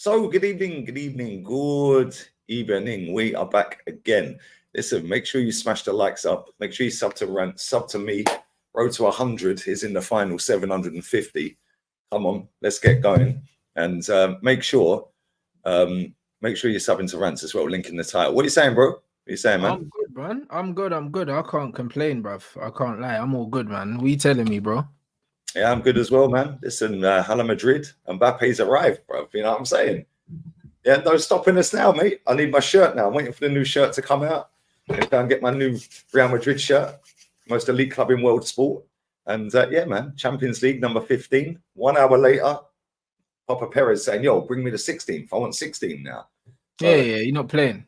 So, good evening, good evening. We are back again. Listen, make sure you smash the likes up. Make sure you sub to Rant, sub to me. Road to 100 is in the final 750. Come on, let's get going. And make sure you're subbing to Rants as well. Link in the title. What are you saying, bro? What are you saying, man? I'm good, man. I'm good. I can't complain, bruv. I can't lie. I'm all good, man. What are you telling me, bro? Yeah, I'm good as well, man. Listen, hello Madrid. Mbappe's arrived, bro. You know what I'm saying? Yeah, no stopping us now, mate. I need my shirt now. I'm waiting for the new shirt to come out. I'm going to get my new Real Madrid shirt. Most elite club in world sport. And yeah, man, Champions League number 15. 1 hour later, Papa Perez saying, yo, bring me the 16th. I want 16 now. So, yeah, you're not playing.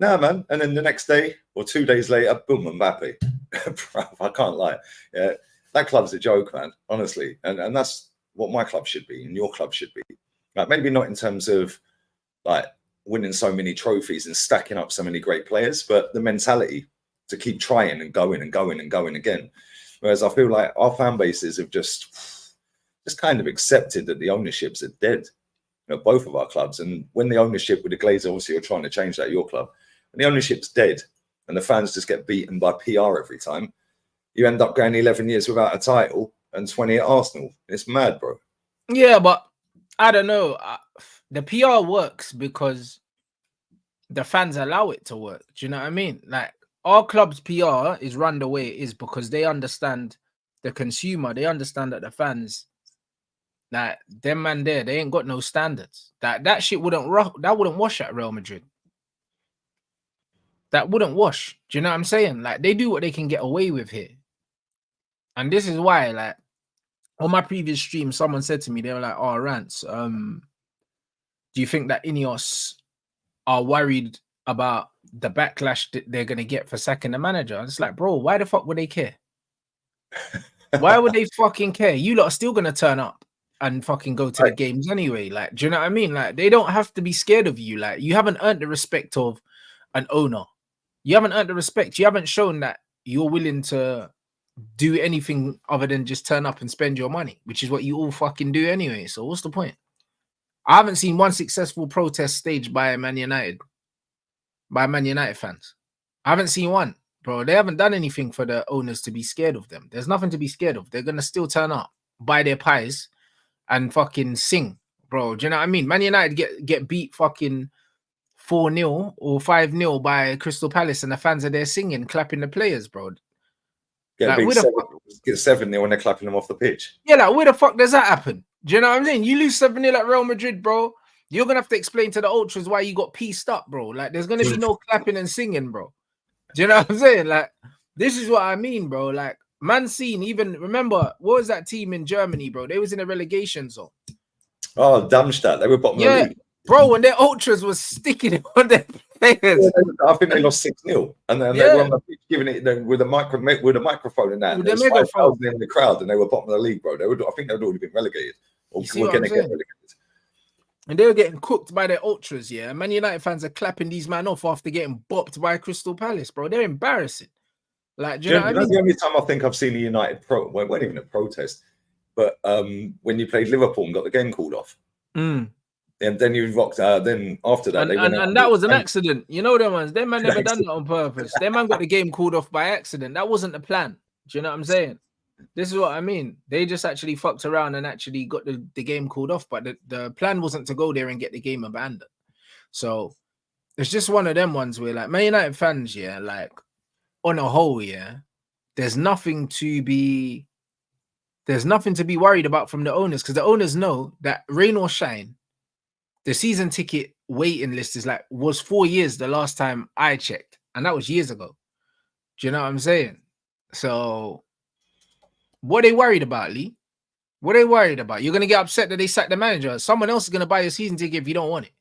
Nah, man. And then the next day or 2 days later, boom, Mbappe. I can't lie. Yeah, that club's a joke, man, honestly. And that's what my club should be and your club should be. Like, maybe not in terms of like winning so many trophies and stacking up so many great players, but the mentality to keep trying and going and going and going again. Whereas I feel like our fan bases have just kind of accepted that the ownerships are dead. You know, both of our clubs. And when the ownership with the Glazers, obviously, are trying to change that, your club, when the ownership's dead and the fans just get beaten by PR every time, you end up going 11 years without a title and 20 at Arsenal. It's mad, bro. Yeah, but I don't know. The PR works because the fans allow it to work. Do you know what I mean? Like, our club's PR is run the way it is because they understand the consumer. They understand that the fans, that them man there, they ain't got no standards. That shit wouldn't wash at Real Madrid. That wouldn't wash. Do you know what I'm saying? Like, they do what they can get away with here. And this is why, like, on my previous stream, someone said to me, they were like, oh, Rants, do you think that Ineos are worried about the backlash that they're going to get for sacking the manager? And it's like, bro, why the fuck would they care? Why would they fucking care? You lot are still going to turn up and fucking go to the games anyway. Like, do you know what I mean? Like, they don't have to be scared of you. Like, you haven't earned the respect of an owner. You haven't earned the respect. You haven't shown that you're willing to do anything other than just turn up and spend your money, which is what you all fucking do anyway. So what's the point? I haven't seen one successful protest staged by Man United fans. I haven't seen one, bro. They haven't done anything for the owners to be scared of them. There's nothing to be scared of. They're going to still turn up, buy their pies, and fucking sing, bro. Do you know what I mean? Man United get beat fucking 4-0 or 5-0 by Crystal Palace, and the fans are there singing, clapping the players, bro. Get 7-0 when they're clapping them off the pitch. Yeah, like, where the fuck does that happen? Do you know what I'm saying? You lose 7-0 at Real Madrid, bro. You're going to have to explain to the ultras why you got pieced up, bro. Like, there's going to be no clapping and singing, bro. Do you know what I'm saying? Like, this is what I mean, bro. Like, man seen, even, remember, what was that team in Germany, bro? They was in a relegation zone. Oh, Darmstadt. They were bottom of the league. Bro, when their ultras was sticking it on their players. Yeah, I think they lost 6-0. And then they were on the pitch giving it with a microphone and that. And there was 5,000 in the crowd and they were bottom of the league, bro. I think they'd already been relegated. Or were going to get relegated. And they were getting cooked by their ultras, yeah. Man United fans are clapping these men off after getting bopped by Crystal Palace, bro. They're embarrassing. Like, do you know what I mean? That's the only time I think I've seen a United it wasn't even a protest, but when you played Liverpool and got the game called off. And then you rocked. Then after that, and that was an accident. You know them ones. Them man never done that on purpose. Them man got the game called off by accident. That wasn't the plan. Do you know what I'm saying? This is what I mean. They just actually fucked around and actually got the game called off. But the plan wasn't to go there and get the game abandoned. So it's just one of them ones where, like, Man United fans, yeah, like, on a whole, yeah, there's nothing to be worried about from the owners, because the owners know that rain or shine, the season ticket waiting list was 4 years the last time I checked, and that was years ago. Do you know what I'm saying? So what are they worried about, Lee? What are they worried about? You're gonna get upset that they sacked the manager. Someone else is gonna buy your season ticket if you don't want it.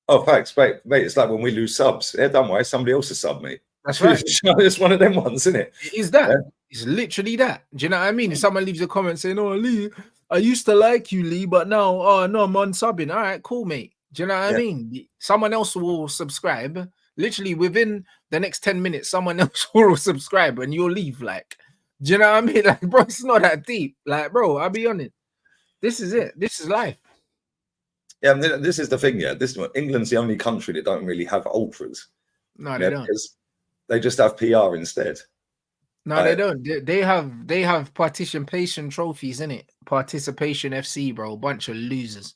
Oh, facts, mate. It's like when we lose subs. Yeah, don't worry, somebody else is sub, mate. That's right. It's one of them ones, isn't it? It is that. Yeah. It's literally that. Do you know what I mean? If someone leaves a comment saying, "Oh, Lee, I used to like you, Lee, but now, oh no, I'm unsubbing." All right, cool, mate. Do you know what I mean? Someone else will subscribe. Literally within the next 10 minutes, someone else will subscribe and you'll leave. Like, do you know what I mean? Like, bro, it's not that deep. Like, bro, I'll be honest. This is it. This is life. Yeah, this is the thing. Yeah, England's the only country that don't really have ultras. No, they don't. Because they just have PR instead. No, they don't. They have participation trophies in it. Participation FC, bro. Bunch of losers.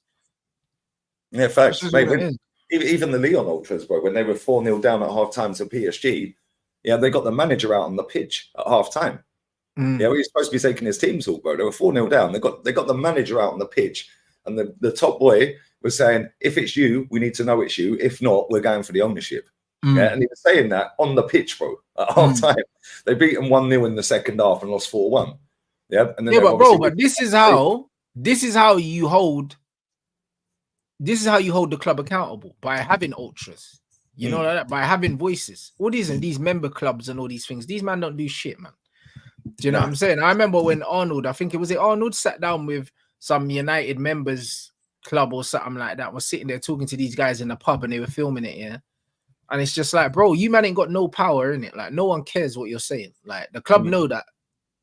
Yeah, facts. Mate, even the Lyon Ultras, bro, when they were 4-0 down at half time to PSG, yeah, they got the manager out on the pitch at half time. Yeah, we were supposed to be taking his team talk, bro. They were 4-0 down. They got the manager out on the pitch, and the top boy was saying, if it's you, we need to know it's you. If not, we're going for the ownership. Yeah, and he was saying that on the pitch, bro, at half time. They beat them 1-0 in the second half and lost 4-1. Yeah, and then but this is how you hold the club accountable, by having ultras. You know, like that, by having voices. All these member clubs and all these things. These man don't do shit, man. Do you know what I'm saying? I remember when Arnold, I think it was Arnold, sat down with some United members club or something like that, was sitting there talking to these guys in the pub, and they were filming it, yeah. And it's just like, bro, you man ain't got no power in it. Like, no one cares what you're saying. Like, the club know that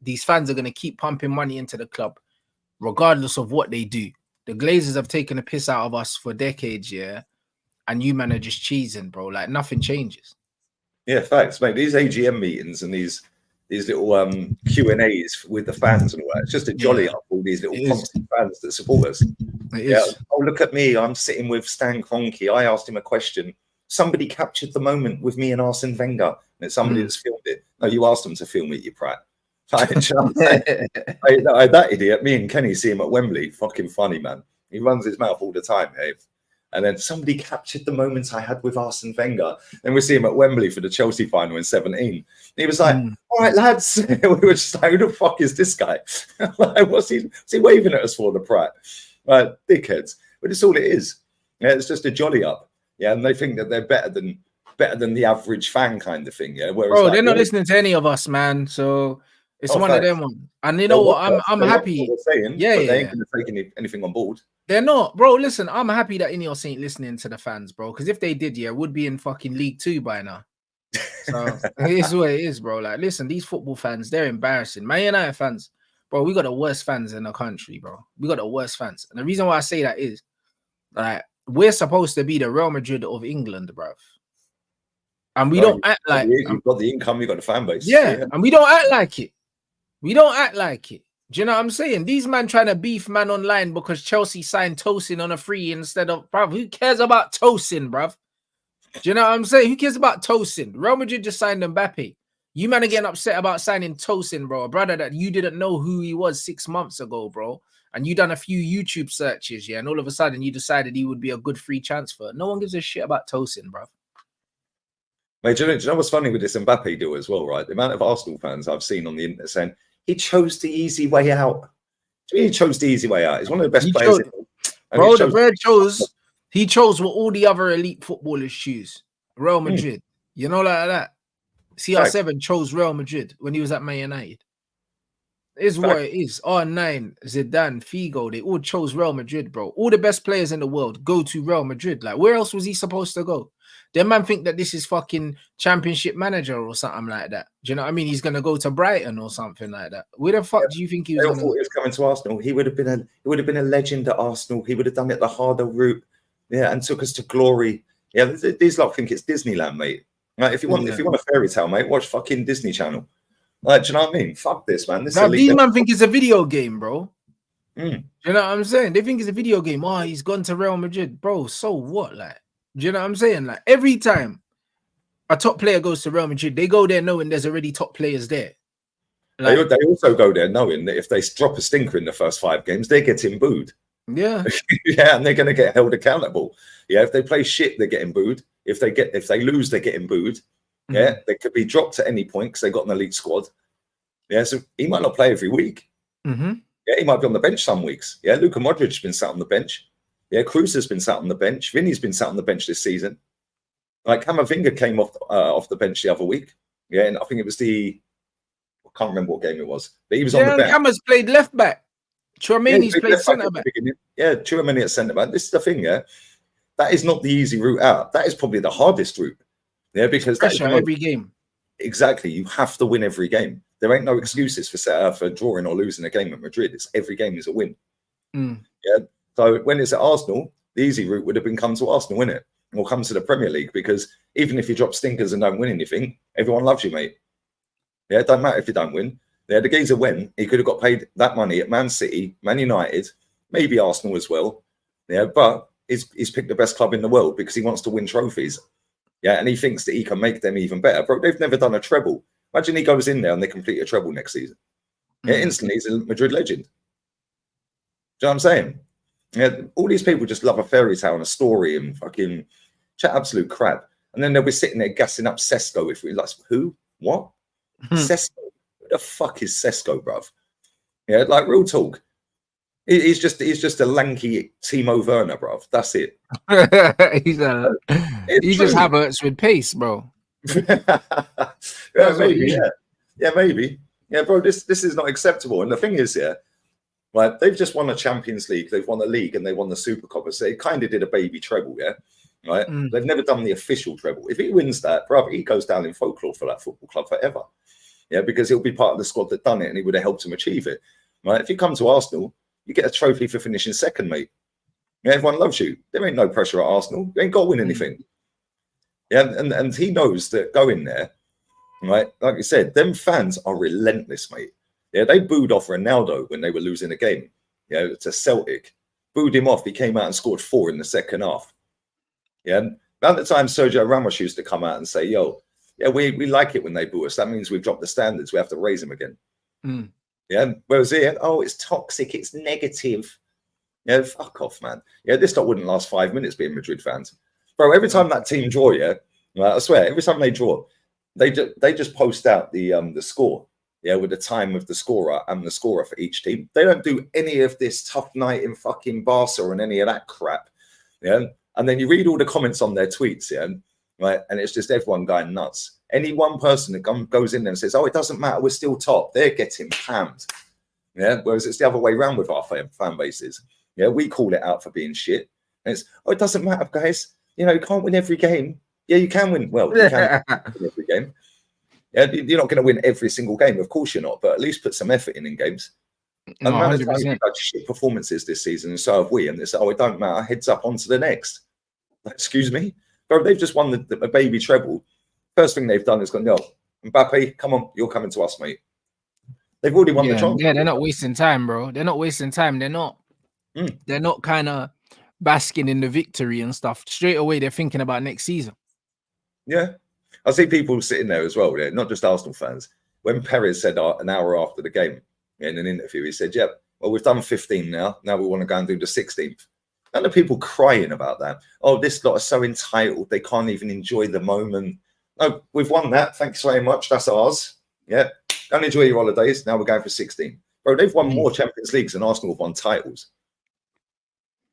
these fans are gonna keep pumping money into the club, regardless of what they do. The Glazers have taken a piss out of us for decades, yeah. And you man are just cheesing, bro. Like, nothing changes. Yeah, facts, mate. These AGM meetings and these little Q&As with the fans and all that. It's just a jolly up all these little constant fans that support us. Oh, look at me. I'm sitting with Stan Kroenke. I asked him a question. Somebody captured the moment with me and Arsene Wenger. And it's somebody that's filmed it. No, you asked them to film it, you prat. That idiot, me and Kenny see him at Wembley. Fucking funny, man. He runs his mouth all the time, Dave. And then somebody captured the moments I had with Arsene Wenger. Then we see him at Wembley for the Chelsea final in 17. He was like, all right, lads. We were just like, who the fuck is this guy? Like, what's he waving at us for, the prat? Dickheads. But it's all it is. Yeah, it's just a jolly up. Yeah, and they think that they're better than the average fan kind of thing. Yeah, whereas, bro, they're not listening to any of us, man. So it's one of them ones. And you know what? I'm happy. Saying, they ain't gonna take anything on board. They're not, bro. Listen, I'm happy that Ineos ain't listening to the fans, bro. Because if they did, yeah, would be in fucking League 2 by now. So it is what it is, bro. Like, listen, these football fans, they're embarrassing. Man United fans, bro, we got the worst fans in the country, bro. We got the worst fans. And the reason why I say that is, like, we're supposed to be the Real Madrid of England, bro. And we don't act like you've got the income, you've got the fan base. Yeah, and we don't act like it. We don't act like it. Do you know what I'm saying? These man trying to beef man online because Chelsea signed Tosin on a free instead of, bruv. Who cares about Tosin, bruv? Do you know what I'm saying? Who cares about Tosin? Real Madrid just signed Mbappe. You man are getting upset about signing Tosin, bro. A brother that you didn't know who he was 6 months ago, bro. And you done a few YouTube searches, yeah, and all of a sudden you decided he would be a good free transfer. No one gives a shit about Tosin, bruv. Mate, do you know what's funny with this Mbappe deal as well, right? The amount of Arsenal fans I've seen on the internet saying, he chose the easy way out. He chose the easy way out. He's one of the best players. Bro, the bird he chose what all the other elite footballers choose. Real Madrid. You know, like that. CR7 chose Real Madrid when he was at Man United. It's what it is. R9, Zidane, Figo, they all chose Real Madrid, bro. All the best players in the world go to Real Madrid. Like, where else was he supposed to go? Them man think that this is fucking championship manager or something like that. Do you know what I mean? He's gonna go to Brighton or something like that. Where the fuck do you think he was? Thought he was coming to Arsenal. He would have been a legend at Arsenal. He would have done it the harder route, yeah, and took us to glory. Yeah, these lot think it's Disneyland, mate. Like, if you want a fairy tale, mate, watch fucking Disney Channel. Like, do you know what I mean? Fuck this, man. These man think it's a video game, bro. You know what I'm saying? They think it's a video game. Oh, he's gone to Real Madrid, bro. So what, like? Do you know what I'm saying? Like, every time a top player goes to Real Madrid, they go there knowing there's already top players there. Like, they also go there knowing that if they drop a stinker in the first 5 games, they're getting booed. Yeah. Yeah, and they're going to get held accountable. Yeah, if they play shit, they're getting booed. If they lose, they're getting booed. Yeah, they could be dropped at any point because they got an elite squad. Yeah, so he might not play every week. Yeah, he might be on the bench some weeks. Yeah, Luka Modric's been sat on the bench. Yeah, Cruz has been sat on the bench. Vinny's been sat on the bench this season. Like, Camavinga came off the bench the other week. Yeah, and I think it was I can't remember what game it was, but he was on the bench. Cama's played left back. Chouameni's played centre back. Yeah, Chouameni at centre back. This is the thing, yeah. That is not the easy route out. That is probably the hardest route. Yeah, because pressure every game. Exactly, you have to win every game. There ain't no excuses for drawing or losing a game at Madrid. It's every game is a win. Yeah. So when it's at Arsenal, the easy route would have been come to Arsenal, wouldn't it? Or come to the Premier League, because even if you drop stinkers and don't win anything, everyone loves you, mate. Yeah, it don't matter if you don't win. Yeah, the geezer went. He could have got paid that money at Man City, Man United, maybe Arsenal as well. Yeah, but he's picked the best club in the world because he wants to win trophies. Yeah, and he thinks that he can make them even better. Bro, they've never done a treble. Imagine he goes in there and they complete a treble next season. Yeah, instantly he's a Madrid legend. Do you know what I'm saying? Yeah, all these people just love a fairy tale and a story and fucking chat absolute crap. And then they'll be sitting there gassing up Sesko. If we like, who? What? Sesko? Who the fuck is Sesko, bruv? Yeah, like real talk. He's just a lanky Timo Werner, bruv. That's it. He just Havertz with pace, bro. Yeah, maybe. Yeah, maybe. Yeah, bro. This is not acceptable. And the thing is, yeah, like they've just won a Champions League, they've won a league, and they won the Super Cup. So they kind of did a baby treble, yeah. Right? They've never done the official treble. If he wins that, brother, he goes down in folklore for that football club forever. Yeah, because he'll be part of the squad that done it, and he would have helped him achieve it. Right? If you come to Arsenal, you get a trophy for finishing second, mate. Yeah, everyone loves you. There ain't no pressure at Arsenal. You ain't got to win anything. Yeah, and he knows that going there, right? Like you said, them fans are relentless, mate. Yeah, they booed off Ronaldo when they were losing a game. Yeah, to Celtic, booed him off. He came out and scored 4 in the second half. Yeah, about the time Sergio Ramos used to come out and say, "Yo, yeah, we like it when they boo us. That means we've dropped the standards. We have to raise them again." Yeah, whereas here, oh, it's toxic, it's negative. Yeah, fuck off, man. Yeah, this stuff wouldn't last 5 minutes being Madrid fans. Bro, every time that team draw, yeah, I swear, every time they draw, they just post out the score, yeah, with the time of the scorer and the scorer for each team. They don't do any of this tough night in fucking Barca and any of that crap, yeah. And then you read all the comments on their tweets, yeah, right, and it's just everyone going nuts. Any one person that goes in there and says, "Oh, it doesn't matter, we're still top," they're getting pammed, yeah. Whereas it's the other way around with our fan bases. Yeah, we call it out for being shit, and it's, "Oh, it doesn't matter, guys. You know, you can't win every game." Yeah, you can win. Well, you can win every game. Yeah, you're not going to win every single game. Of course you're not, but at least put some effort in games. And No, 100%. we've had shit performances this season, and so have we. And it's, "Oh, it don't matter. Heads up onto the next." Like, excuse me, bro. They've just won the baby treble. First thing they've done is gone, "No, Mbappe, come on, you're coming to us, mate." They've already won the transfer. Yeah, they're not wasting time, bro. They're not wasting time. They're not. They're not kind of basking in the victory and stuff. Straight away, they're thinking about next season. Yeah, I see people sitting there as well. Yeah, not just Arsenal fans. When Perez said an hour after the game in an interview, he said, "Yeah, well, we've done 15 now. Now we want to go and do the 16th." And the people crying about that. "Oh, this lot are so entitled. They can't even enjoy the moment." No, we've won that. Thanks very much. That's ours. Yeah, go and enjoy your holidays. Now we're going for 16. Bro, they've won more Champions Leagues than Arsenal have won titles.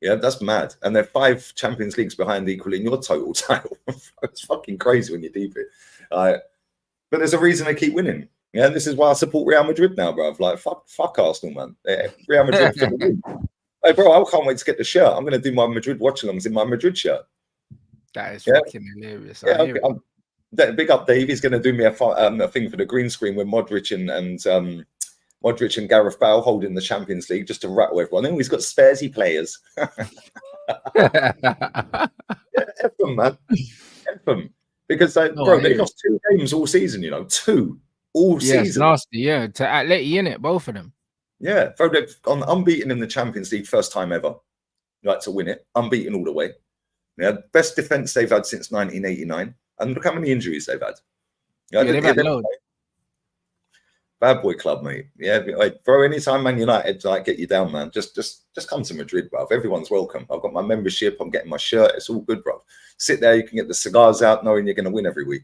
Yeah, that's mad. And they're 5 Champions Leagues behind equaling your total title. It's fucking crazy when you deep it. But there's a reason they keep winning. Yeah, this is why I support Real Madrid now, bro. Like, fuck Arsenal, man. Yeah, Real Madrid for the win. Hey, bro, I can't wait to get the shirt. I'm going to do my Madrid watch-alongs in my Madrid shirt. That is fucking hilarious. Yeah, big up Dave. He's going to do me a thing for the green screen with Modric and Modric and Gareth Bale holding the Champions League just to rattle everyone. And he's got Spursy players. Yeah, F them, man. F them. Because, they lost 2 games all season, you know. 2 all season. It's nasty, yeah. To Atleti, innit? Both of them. Yeah. They're unbeaten in the Champions League, first time ever. Like to win it. Unbeaten all the way. Yeah, best defence they've had since 1989. And look how many injuries they've had. They've had loads. Bad boy club, mate. Yeah, like, bro. Anytime Man United like get you down, man, just come to Madrid, bro. Everyone's welcome. I've got my membership. I'm getting my shirt. It's all good, bro. Sit there. You can get the cigars out, knowing you're going to win every week.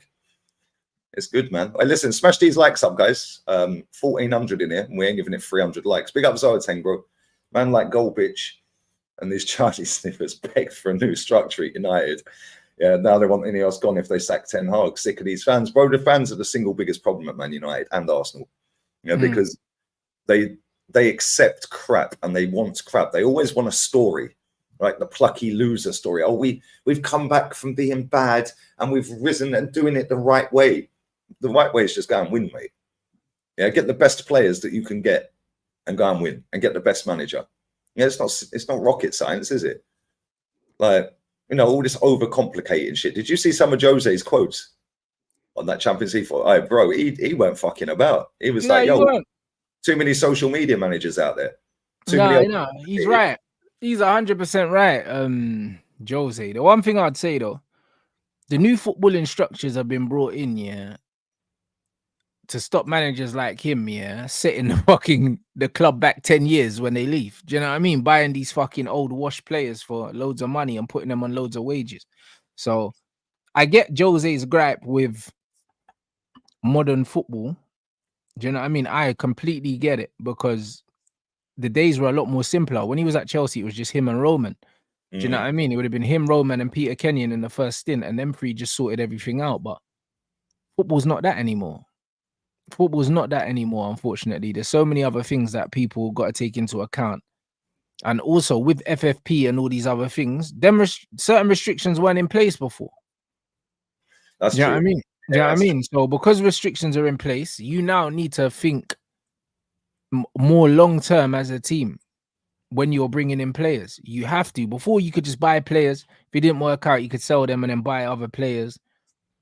It's good, man. Hey, listen, smash these likes up, guys. 1,400 in here, and we ain't giving it 300 likes. Big up Zolotang, bro. Man like Gold Bitch and these Charlie sniffers begged for a new structure at United. Yeah, now they want anything else gone if they sack Ten Hag. Sick of these fans, bro. The fans are the single biggest problem at Man United and Arsenal. You know, because they accept crap and they want crap. They always want a story, right? The plucky loser story. Oh, we've come back from being bad and we've risen and doing it the right way. The right way is just go and win, mate. Yeah, get the best players that you can get and go and win and get the best manager. Yeah, it's not rocket science, is it? Like, you know, all this overcomplicated shit. Did you see some of Jose's quotes on that Champions League? Oh, bro, he weren't fucking about. He was No, like, you yo, weren't. too many social media managers out there. Too No, many. no, he's right. He's 100% right. Jose. The one thing I'd say though, the new footballing structures have been brought in, yeah, to stop managers like him, yeah, setting the club back 10 years when they leave. Do you know what I mean? Buying these fucking old wash players for loads of money and putting them on loads of wages. So I get Jose's gripe with modern football. Do you know what I mean? I completely get it because the days were a lot more simpler. When he was at Chelsea, it was just him and Roman. Do you know what I mean? It would have been him, Roman, and Peter Kenyon in the first stint, and them three just sorted everything out. But football's not that anymore. Football's not that anymore, unfortunately. There's so many other things that people got to take into account. And also with FFP and all these other things, certain restrictions weren't in place before. That's Do you know true. what I mean? Do you know what I mean? So because restrictions are in place, you now need to think more long-term as a team. When you're bringing in players, you have to. Before, you could just buy players. If it didn't work out, you could sell them and then buy other players.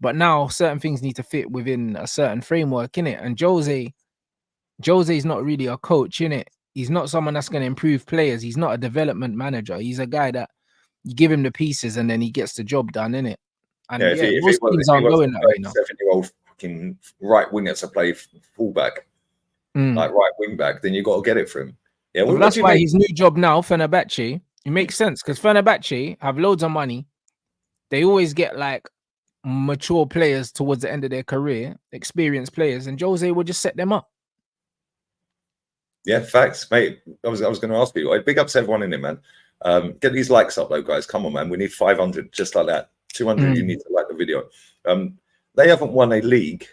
But now certain things need to fit within a certain framework, innit? And Jose's not really a coach, innit? He's not someone that's going to improve players. He's not a development manager. He's a guy that you give him the pieces and then he gets the job done, innit? And if most teams aren't going that way now. 7-year-old fucking right winger to play fullback, like right wing back, then you got to get it for him. Yeah, well, that's why his new job now, Fenerbahce, it makes sense because Fenerbahce have loads of money. They always get like mature players towards the end of their career, experienced players, and Jose will just set them up. Yeah, facts, mate. I was going to ask you. Big ups to everyone in it, man. Get these likes up, though, guys. Come on, man. We need 500, just like that. 200. You need to like the video. They haven't won a league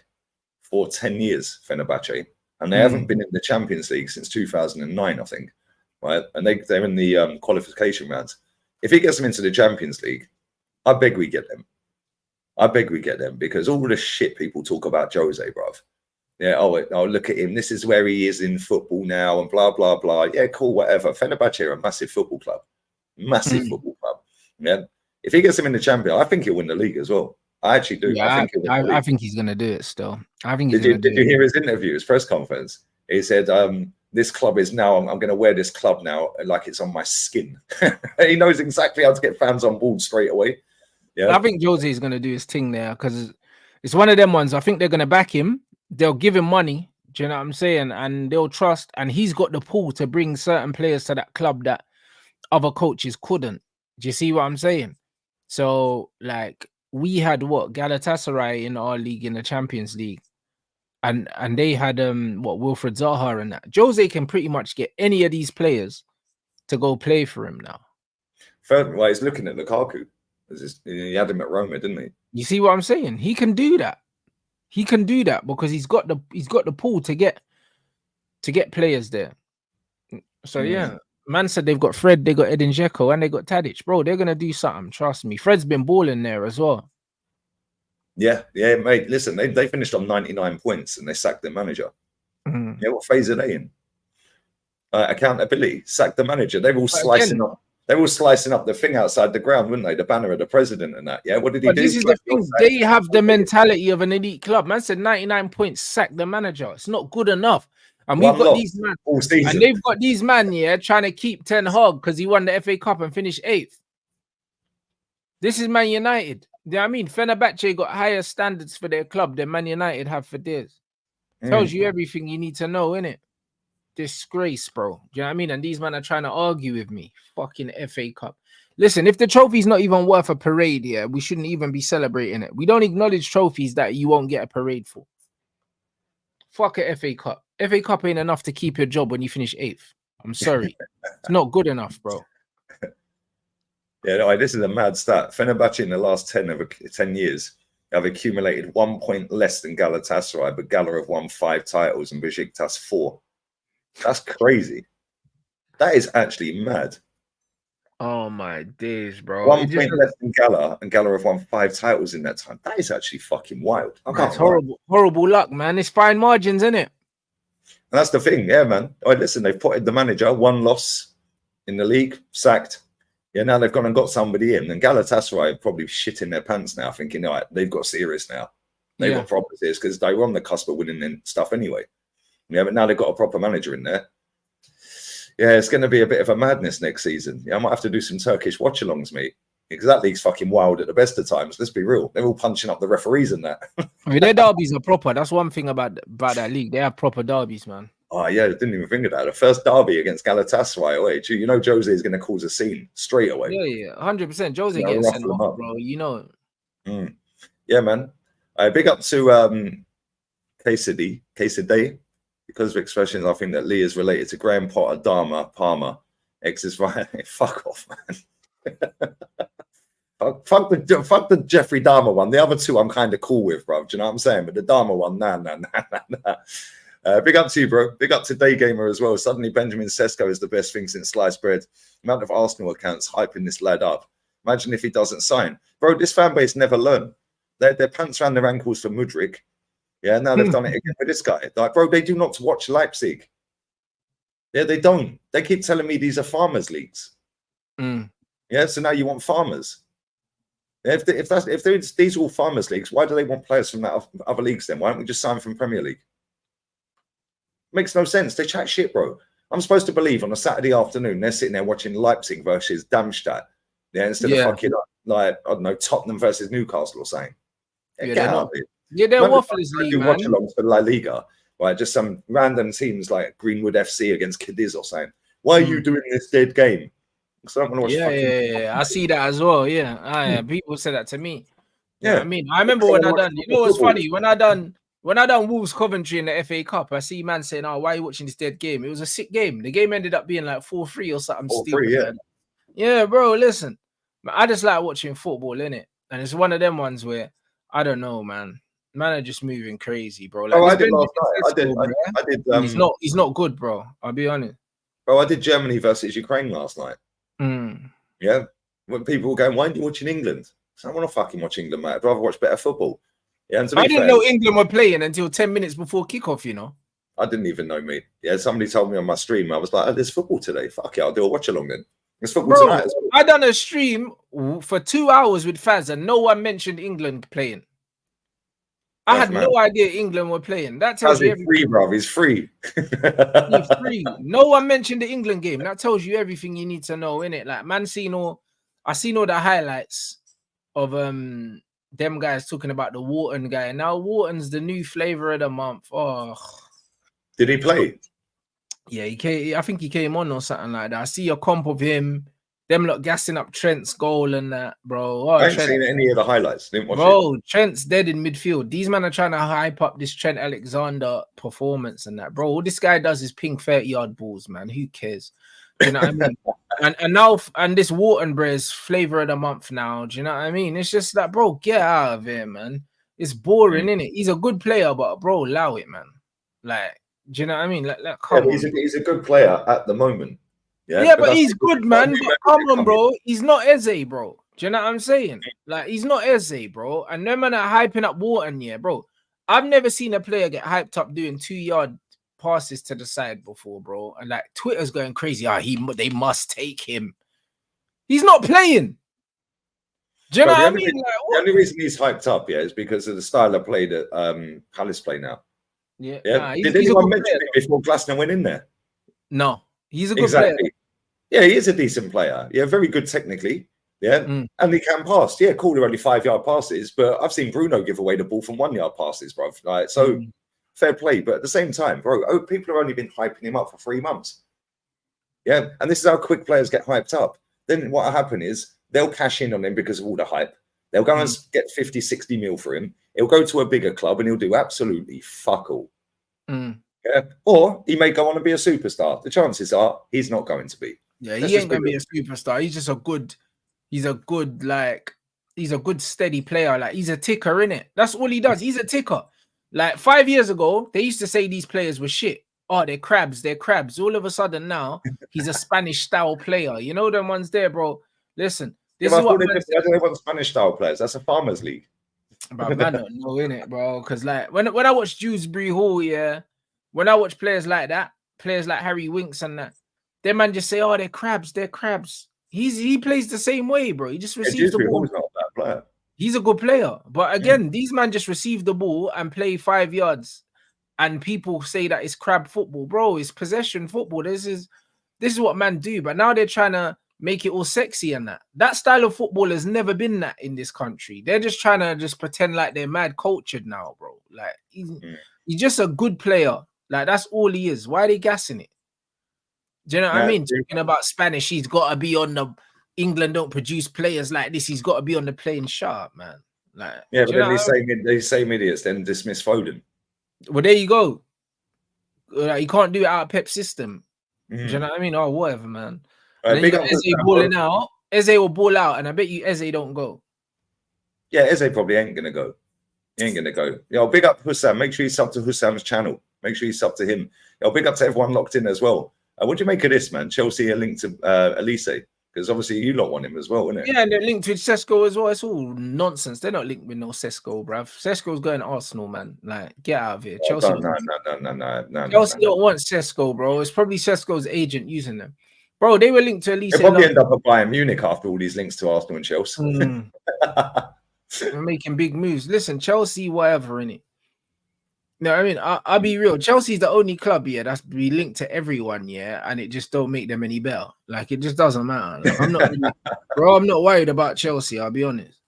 for 10 years, Fenerbahce. And they haven't been in the Champions League since 2009, I think, right? And they're in the qualification rounds. If he gets them into the Champions League, I beg we get them. I beg we get them because all the shit people talk about Jose, bruv. Yeah, oh, look at him. This is where he is in football now and blah, blah, blah. Yeah, cool, whatever. Fenerbahce are a massive football club. Massive football club. Yeah. If he gets them in the Champions, I think he'll win the league as well. I actually do. Yeah, I think he's going to do it still. I think he's Did you hear his interview, his press conference? He said, this club is now, I'm going to wear this club now like it's on my skin. He knows exactly how to get fans on board straight away. Yeah, I think Jose is going to do his thing there because it's one of them ones. I think they're going to back him. They'll give him money. Do you know what I'm saying? And they'll trust. And he's got the pull to bring certain players to that club that other coaches couldn't. Do you see what I'm saying? So, like, we had Galatasaray in our league in the Champions League, and they had Wilfred Zaha and that. Jose can pretty much get any of these players to go play for him now. Furthermore, he's looking at Lukaku. He had him at Roma, didn't he? You see what I'm saying? He can do that. He can do that because he's got the pull to get players there. So yeah, man said they've got Fred, they got Edin Dzeko, and they got Tadic. Bro, they're gonna do something. Trust me. Fred's been balling there as well. Yeah, mate. Listen, they finished on 99 points and they sacked their manager. Yeah, what phase are they in? Accountability. Sack the manager. They're all slicing up. They're all slicing up the thing outside the ground, wouldn't they? The banner of the president and that. Yeah, what did he do? This is the thing. They have the mentality of an elite club. Man said 99 points, sack the manager. It's not good enough. And we've got these men, and they've got these men, trying to keep Ten Hag because he won the FA Cup and finished 8th. This is Man United. You know what I mean? Fenerbahce got higher standards for their club than Man United have for theirs. Tells you everything you need to know, innit? Disgrace, bro. Do you know what I mean? And these men are trying to argue with me. Fucking FA Cup. Listen, if the trophy's not even worth a parade, we shouldn't even be celebrating it. We don't acknowledge trophies that you won't get a parade for. Fuck a FA Cup. FA Cup ain't enough to keep your job when you finish 8th. I'm sorry. It's not good enough, bro. Yeah, no, this is a mad stat. Fenerbahce in the last 10 years have accumulated 1 point less than Galatasaray, but Gala have won 5 titles and Besiktas 4. That's crazy. That is actually mad. Oh my days, bro. 1 point less than Gala, and Gala have won 5 titles in that time. That is actually fucking wild. That's horrible luck, man. It's fine margins, isn't it? And that's the thing, yeah, man. Listen, they've putted the manager, 1 loss in the league, sacked. Yeah, now they've gone and got somebody in, and Galatasaray probably shitting their pants now, thinking, all right, they've got serious now. They've got proper serious because they were on the cusp of winning and stuff anyway. Yeah, but now they've got a proper manager in there. Yeah, it's going to be a bit of a madness next season. Yeah, I might have to do some Turkish watch-alongs, mate, because that league's fucking wild at the best of times. Let's be real. They're all punching up the referees and that. I mean, their derbies are proper. That's one thing about that league. They have proper derbies, man. Oh, yeah, I didn't even think of that. The first derby against Galatasaray away. You know Jose is going to cause a scene straight away. Yeah, 100%. Jose gets sent off, bro. You know. Yeah, man. Big up to Quesadilla. Because of expressions, I think that Lee is related to Graham Potter, Dharma, Palmer. X is right. Fuck off, man. fuck the Jeffrey Dahmer one. The other two I'm kind of cool with, bro. Do you know what I'm saying? But the Dahmer one, nah. Big up to you, bro. Big up to Day Gamer as well. Suddenly Benjamin Sesko is the best thing since sliced bread. Amount of Arsenal accounts hyping this lad up. Imagine if he doesn't sign. Bro, this fan base never learn. Their pants around their ankles for Mudryk. Yeah, now they've done it again with this guy. Like, bro, they do not watch Leipzig. Yeah, they don't. They keep telling me these are farmers' leagues. Yeah, so now you want farmers. If these are all farmers' leagues, why do they want players from that other leagues then? Why don't we just sign from Premier League? Makes no sense. They chat shit, bro. I'm supposed to believe on a Saturday afternoon they're sitting there watching Leipzig versus Darmstadt. Yeah, instead of fucking like I don't know, Tottenham versus Newcastle or something. Yeah, get out of it. Yeah, they're waffles league, man. Watch-alongs for La Liga, right? Just some random teams like Greenwood FC against Cadiz or something. Why are you doing this dead game? Because I don't want to watch. Yeah. I see that as well. Yeah, people say that to me. Yeah, I mean, I remember when I done. You know what's funny? When I done Wolves Coventry in the FA Cup, I see man saying, "Oh, why are you watching this dead game?" It was a sick game. The game ended up being like 4-3 or something. 4-3, yeah, bro. Listen, I just like watching football, innit? And it's one of them ones where I don't know, man. Man are just moving crazy, bro. Like, I did last night. I did. He's not good, bro. I'll be honest. Bro, I did Germany versus Ukraine last night. Yeah, when people were going, why aren't you watching England? So I don't want to fucking watch England, mate. I'd rather watch better football. Yeah, and I didn't know England were playing until 10 minutes before kickoff. You know, I didn't even know, mate. Yeah, somebody told me on my stream. I was like, oh, there's football today. Fuck it, I'll do a watch along then. There's football tonight as well. I done a stream for 2 hours with Faz, and no one mentioned England playing. I had no idea England were playing. That tells you everything. Free, bro. He's free. He's free. No one mentioned the England game. That tells you everything you need to know, innit? Like, man, I seen all the highlights of them guys talking about the Wharton guy. Now Wharton's the new flavor of the month. Oh, did he play? Yeah, he came. I think he came on or something like that. I see a comp of him. Them lot gassing up Trent's goal and that, bro. I ain't seen any of the highlights. Didn't watch it. Trent's dead in midfield. These men are trying to hype up this Trent Alexander performance and that, bro. All this guy does is ping 30-yard balls, man. Who cares? Do you know what I mean? And now this Wharton, bro, is flavor of the month now. Do you know what I mean? It's just that, bro, get out of here, man. It's boring, innit? He's a good player, but bro, allow it, man. Like, do you know what I mean? Like come on. He's a good player at the moment. Yeah, but he's good, man. But come on, bro. He's not Eze, bro. Do you know what I'm saying? Like, he's not Eze, bro. And them man are hyping up Wharton, yeah, bro. I've never seen a player get hyped up doing 2-yard passes to the side before, bro. And like Twitter's going crazy. They must take him. He's not playing. Do you know what I mean? The only reason he's hyped up, is because of the style of play that Palace play now. Yeah. Did anyone mention it before Glasner went in there? No. He's a good player. Yeah, he is a decent player. Yeah, very good technically. Yeah, and he can pass. Yeah, cool. They're only 5-yard passes, but I've seen Bruno give away the ball from 1-yard passes, bro. Like, so fair play. But at the same time, bro, people have only been hyping him up for 3 months. Yeah, and this is how quick players get hyped up. Then what will happen is they'll cash in on him because of all the hype. They'll go and get 50, 60 mil for him. He'll go to a bigger club and he'll do absolutely fuck all. Yeah. Or he may go on and be a superstar. The chances are he's not going to be. Yeah, he ain't going to be a superstar. He's just a good steady player. Like, he's a ticker, innit? That's all he does. He's a ticker. Like, 5 years ago, they used to say these players were shit. Oh, they're crabs. All of a sudden now, he's a Spanish-style player. You know them ones there, bro? Listen, this is what... They want Spanish-style players. That's a farmers league. Bro, man don't know, innit, bro? Because, like, when I watch Dewsbury Hall, when I watch players like that, players like Harry Winks and that, them man just say, oh, they're crabs. He plays the same way, bro. He just receives the Dewsbury ball. Hall's not a bad player. He's a good player, but again, these men just receive the ball and play 5 yards, and people say that it's crab football, bro. It's possession football. This is what man do, but now they're trying to make it all sexy and that style of football has never been that in this country. They're just trying to just pretend like they're mad cultured now, bro. Like he's just a good player. Like that's all he is. Why are they gassing it? Do you know what I mean? Talking about Spanish, he's got to be on the. England don't produce players like this. He's got to be on the plane. Shut up, man. Like, yeah, but then these same idiots then dismiss Foden. Well, there you go. Like, you can't do it out of Pep's system. Do you know what I mean? Oh, whatever, man. And then you got Eze balling out. Eze will ball out, and I bet you Eze don't go. Yeah, Eze probably ain't gonna go. He ain't gonna go. Yo, big up Hussam. Make sure you sub to Hussam's channel. Make sure you sub to him. Yo, big up to everyone locked in as well. What do you make of this, man? Chelsea are linked to Elise. Because obviously you lot want him as well, isn't it? Yeah, and they're linked with Sesko as well. It's all nonsense. They're not linked with no Sesko, bruv. Sesko's going to Arsenal, man. Like, get out of here. Chelsea. No. Chelsea don't want Sesko, bro. It's probably Sesko's agent using them. Bro, they were linked to Elise. They'll probably end up at Bayern Munich after all these links to Arsenal and Chelsea. They're making big moves. Listen, Chelsea, whatever, innit? No, I mean, I'll be real. Chelsea's the only club, yeah, that's be linked to everyone, yeah, and it just don't make them any better. Like, it just doesn't matter. Like, I'm not, bro. I'm not worried about Chelsea. I'll be honest.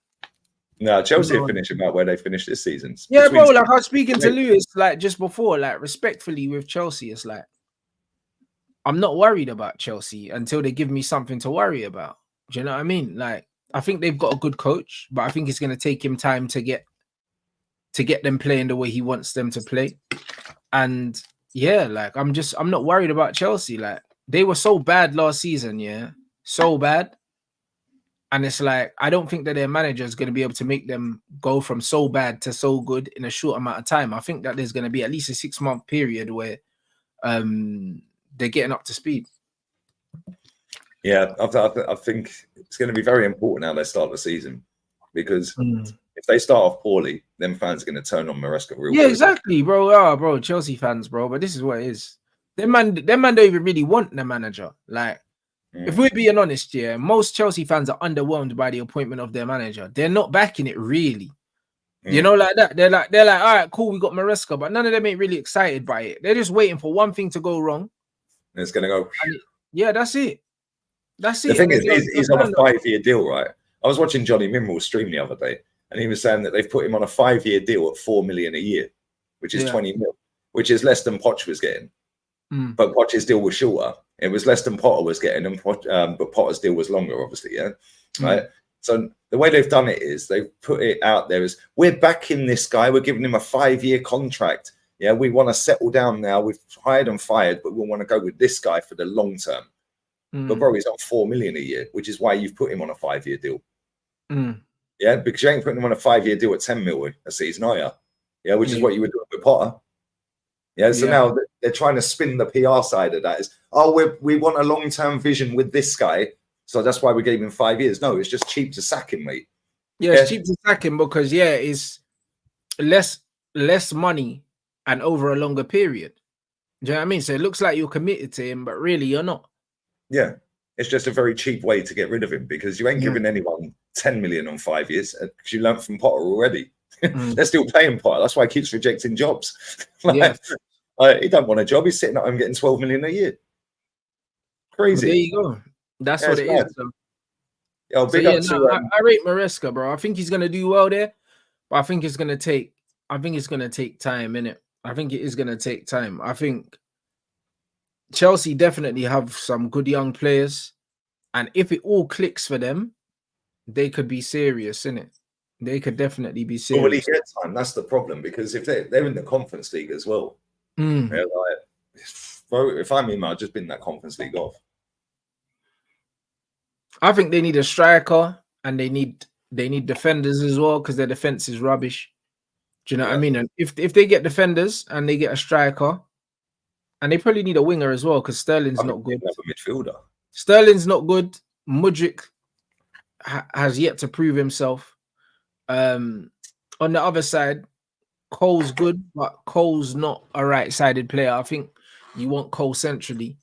No, Chelsea are finished about where they finished this season. Yeah, bro. Like I was speaking to Lewis, like just before, like respectfully with Chelsea, it's like I'm not worried about Chelsea until they give me something to worry about. Do you know what I mean? Like, I think they've got a good coach, but I think it's going to take him time to get them playing the way he wants them to play. And yeah, like I'm not worried about Chelsea. Like they were so bad last season, yeah, so bad. And it's like I don't think that their manager is going to be able to make them go from so bad to so good in a short amount of time. I think that there's going to be at least a 6-month period where they're getting up to speed. Yeah, I think it's going to be very important how they start the season because if they start off poorly, then fans are going to turn on Maresca real quick. Exactly, bro. Bro, Chelsea fans, bro. But this is what it is. Them man don't even really want the manager. Like, if we're being honest, yeah, most Chelsea fans are underwhelmed by the appointment of their manager. They're not backing it really. You know, like that. They're like, all right, cool, we got Maresca, but none of them ain't really excited by it. They're just waiting for one thing to go wrong. And it's going to go. Yeah, that's it. That's it. The thing is, he's on a 5-year deal, right? I was watching Johnny Mineral's stream the other day, and he was saying that they've put him on a 5-year deal at 4 million a year, which is 20 mil, which is less than Poch was getting. But Poch's deal was shorter. It was less than Potter was getting, and but Potter's deal was longer, obviously, yeah? Right? So the way they've done it is they've put it out there as, we're backing this guy, we're giving him a 5-year contract. Yeah, we want to settle down now. We've hired and fired, but we want to go with this guy for the long term. But bro, he's on 4 million a year, which is why you've put him on a 5-year deal. Yeah, because you ain't putting him on a 5-year deal at 10 mil a season, are you? Yeah, which is what you were doing with Potter. Yeah, so now they're trying to spin the PR side of that. Is, we want a long-term vision with this guy, so that's why we gave him 5 years. No, it's just cheap to sack him, mate. Yeah, it's cheap to sack him because it's less money and over a longer period. Do you know what I mean? So it looks like you're committed to him, but really you're not. Yeah, it's just a very cheap way to get rid of him because you ain't giving anyone 10 million on 5 years because you learned from Potter already. They're still paying Potter. That's why he keeps rejecting jobs. He don't want a job. He's sitting at home getting 12 million a year. Crazy. Well, there you go. That's what it is. So. I rate Maresca, bro. I think he's gonna do well there, but I think it's gonna take time, innit? I think it is gonna take time. I think Chelsea definitely have some good young players, and if it all clicks for them, they could be serious, innit? They could definitely be serious. Will he get time? That's the problem because if they're in the Conference League as well, they're like, bro, if I'm him, I've just been in that Conference League off. I think they need a striker and they need defenders as well because their defense is rubbish. Do you know what I mean? And if they get defenders and they get a striker, and they probably need a winger as well because Sterling's not good. A midfielder. Sterling's not good. Mudryk has yet to prove himself. On the other side, Cole's good, but Cole's not a right-sided player. I think you want Cole centrally.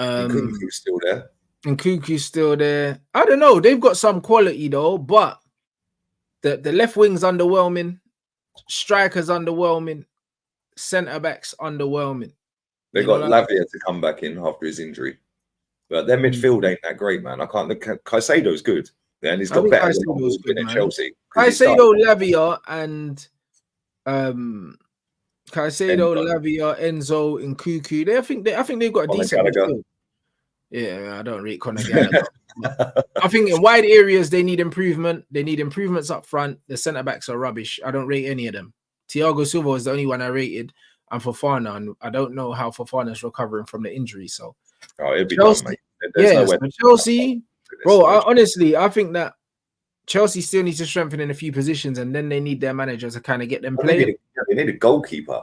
Nkunku's still there. And Cuckoo's still there. I don't know. They've got some quality though, but the left wing's underwhelming, strikers underwhelming, centre backs underwhelming. They got Lavia to come back in after his injury, but their midfield ain't that great, man. I can't look. Caicedo's good, and he's got better than at Chelsea. Caicedo, Lavia, and Caicedo, Lavia, Enzo, and Cuckoo. I think they've got a decent midfield. Yeah, I don't rate Conor Gallagher. I think in wide areas they need improvement. They need improvements up front. The centre backs are rubbish. I don't rate any of them. Thiago Silva was the only one I rated, and Fofana, and I don't know how Fofana's recovering from the injury. So, it'll be Chelsea, done, mate. Chelsea, bro. Honestly, I think that Chelsea still needs to strengthen in a few positions, and then they need their manager to kind of get them playing. They need a goalkeeper.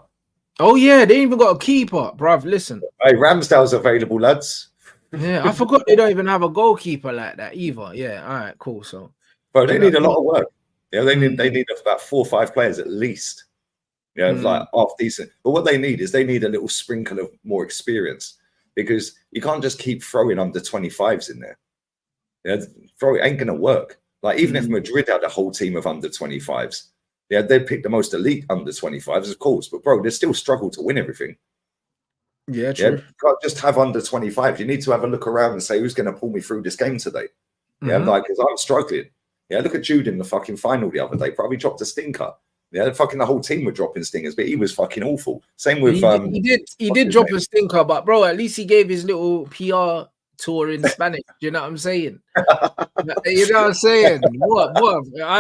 Oh yeah, they ain't even got a keeper, bruv. Listen, hey, Ramsdale's available, lads. Yeah, I forgot they don't even have a goalkeeper like that either. Yeah, all right, cool. So, bro, they need a lot of work. Yeah, they need about 4 or 5 players at least. Yeah, like half decent. But what they need is a little sprinkle of more experience, because you can't just keep throwing under 25s in there. Yeah, it ain't gonna work. Like even if Madrid had a whole team of under 25s, yeah, they'd pick the most elite under 25s, of course. But bro, they still struggle to win everything. Yeah, true. You can't just have under 25. You need to have a look around and say, who's going to pull me through this game today? Yeah, like, because I'm struggling. Yeah, look at Jude in the fucking final the other day. Probably dropped a stinker. Yeah, the whole team were dropping stingers, but he was fucking awful. Same with he did drop a stinker, but bro, at least he gave his little PR tour in Spanish. You know what I'm saying? You know what I'm saying? What,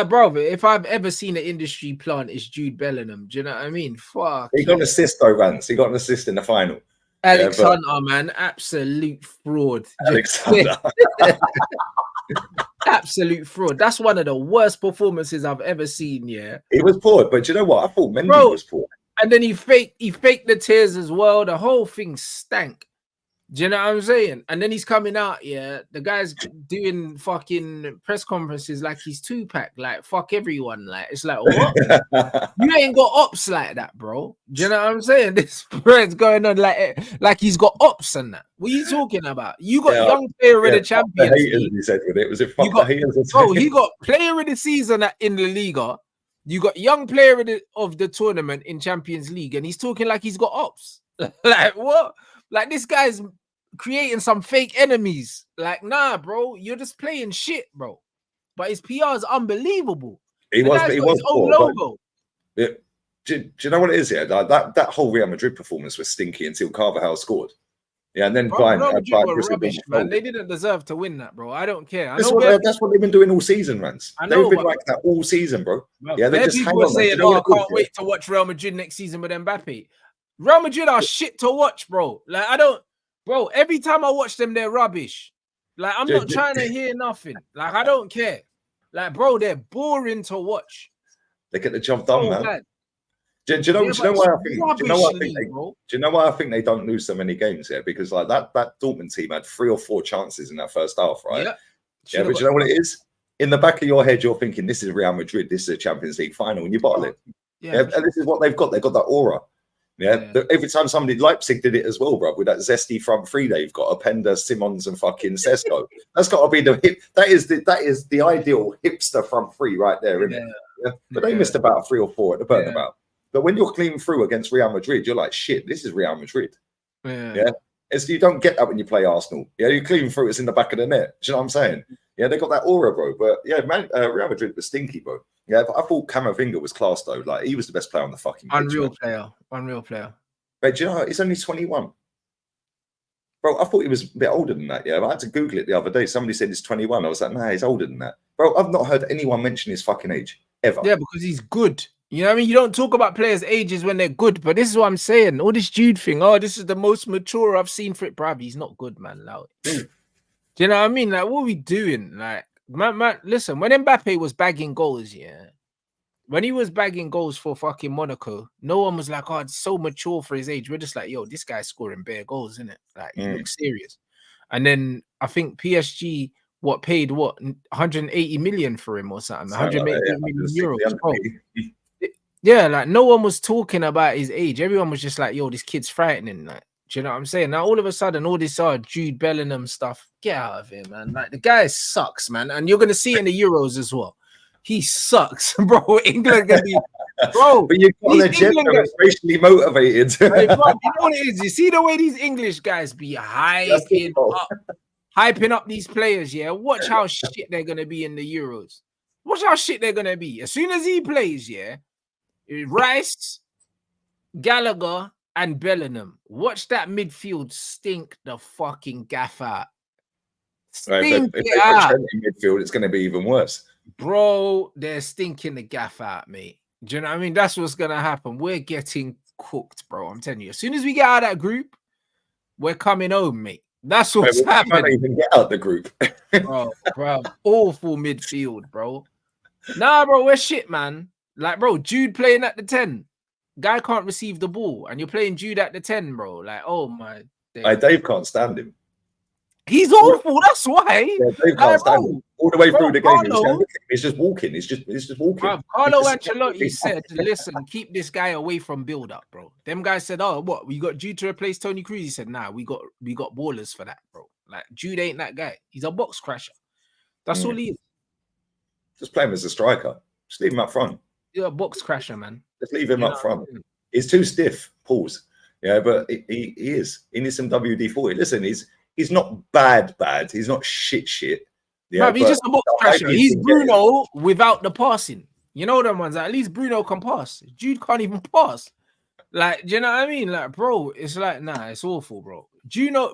bro? If I've ever seen an industry plant, it's Jude Bellingham. Do you know what I mean? Fuck. He got an assist though, Rance. He got an assist in the final. Alex Hunter, man, absolute fraud. Alexander. Absolute fraud. That's one of the worst performances I've ever seen. Yeah, he was poor, but you know what? I thought Mendy was poor. And then he faked the tears as well. The whole thing stank. Do you know what I'm saying? And then he's coming out, yeah. The guy's doing fucking press conferences like he's Tupac, like fuck everyone. Like it's like what? You ain't got ops like that, bro. Do you know what I'm saying? This spread's going on like he's got ops and that. What are you talking about? You got young player in the Champions League. He said with it. Was it fuck the haters? Oh, he got player of the season in the Liga. You got young player of the tournament in Champions League, and he's talking like he's got ops. Like what? Like this guy's creating some fake enemies. Like, nah, bro, you're just playing shit, bro. But his PR is unbelievable. He was his own logo. Do you know what it is here? That whole Real Madrid performance was stinky until Carvajal scored. Yeah, and then Brian rubbish, man. They didn't deserve to win that, bro. I don't care. That's what they've been doing all season, Rance. They've been like that all season, bro. Yeah, they just hang on. Saying, I can't wait to watch Real Madrid next season with Mbappe. Real Madrid are shit to watch, bro. Like, bro, every time I watch them, they're rubbish. Like, I'm not trying to hear nothing. Like, I don't care. Like, bro, they're boring to watch. They get the job done, man. Do you know why I think they don't lose so many games here? Because like that Dortmund team had 3 or 4 chances in that first half, right? Yeah, but you know what it is? In the back of your head, you're thinking this is Real Madrid, this is a Champions League final, and you bottle it. Yeah, and this is what they've got. They've got that aura. Yeah. Every time somebody Leipzig did it as well, bro, with that zesty front three, they've got Openda, Simons, and fucking Sesko. That's got to be the hip. That is the ideal hipster front three right there, isn't it? Yeah? But they missed about 3 or 4 at the Bernabeu. But when you're clean through against Real Madrid, you're like, shit, this is Real Madrid. Yeah. You don't get that when you play Arsenal. Yeah, you clean through, it's in the back of the net. Do you know what I'm saying? Yeah, they got that aura, bro. But yeah, Real Madrid was stinky, bro. Yeah, I thought Camavinga was class though. Like he was the best player on the fucking pitch. Unreal player. But do you know, he's only 21. Bro, I thought he was a bit older than that. Yeah, I had to Google it the other day. Somebody said he's 21. I was like, nah, he's older than that. Bro, I've not heard anyone mention his fucking age ever. Yeah, because he's good. You know what I mean? You don't talk about players' ages when they're good, but this is what I'm saying. All this Jude thing. Oh, this is the most mature I've seen for it. Bruv, he's not good, man. Like, do you know what I mean? Like, what are we doing? Like, man, listen, when Mbappe was bagging goals, when he was bagging goals for fucking Monaco, no one was like, oh, it's so mature for his age. We're just like, yo, this guy's scoring bare goals, isn't it? Like, he looks serious. And then I think PSG paid 180 million for him or something. 180 million euros. Yeah, like no one was talking about his age. Everyone was just like, yo, this kid's frightening. Like, Do you know what I'm saying? Now, all of a sudden, all this Jude Bellingham stuff, get out of here, man. Like, the guy sucks, man. And you're going to see it in the Euros as well. He sucks, bro. England going to be, bro. But you've got an agenda that's racially motivated. Hey, bro, you know what it is? You see the way these English guys be hyping up these players, yeah? Watch how shit they're going to be in the Euros. Watch how shit they're going to be. As soon as he plays, yeah, Rice, Gallagher, and Bellingham. Watch that midfield stink the fucking gaff out. Stink it out. In midfield, it's going to be even worse. Bro, they're stinking the gaff out, mate. Do you know what I mean? That's what's going to happen. We're getting cooked, bro. I'm telling you. As soon as we get out of that group, we're coming home, mate. That's what's happening. We can't even get out the group. bro, awful midfield, bro. Nah, bro, we're shit, man. Like, bro, Jude playing at the 10. Guy can't receive the ball, and you're playing Jude at the 10, bro. Like, oh my Dave can't stand him. He's awful. That's why. Yeah, Dave can't stand him. All the way through the game, he's just walking. He's just walking. Bro, Carlo Ancelotti said, "Listen, keep this guy away from build-up, bro." Them guys said, "Oh, what? We got Jude to replace Tony Cruz." He said, "Nah, we got ballers for that, bro. Like, Jude ain't that guy. He's a box crasher. That's all he is. Just play him as a striker. Just leave him up front. You're a box crasher, man. Just leave him up front. He's too stiff. Pause. Yeah, but he is. He needs some WD-40. Listen, he's not bad. He's not shit. Yeah, he's just a box crasher. He's Bruno without the passing. You know them ones. At least Bruno can pass. Jude can't even pass. Like, do you know what I mean? Like, bro, it's like, nah, it's awful, bro.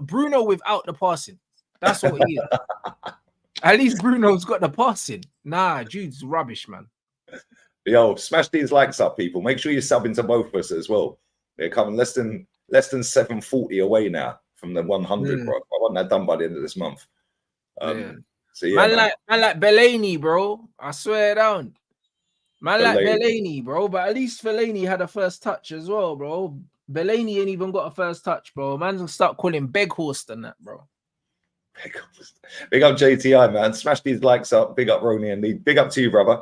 Bruno without the passing. That's what he is. At least Bruno's got the passing. Nah, Jude's rubbish, man. Yo, smash these likes up, people. Make sure you sub into both of us as well. They're coming less than 740 away now from the 100, bro. I want that done by the end of this month. So yeah, man like Fellaini, bro. I swear down. Man like Fellaini, bro. But at least Fellaini had a first touch as well, bro. Fellaini ain't even got a first touch, bro. Man's gonna start calling Beghorst and that, bro. Big up JTI, man. Smash these likes up. Big up Roni and Lee. Big up to you, brother.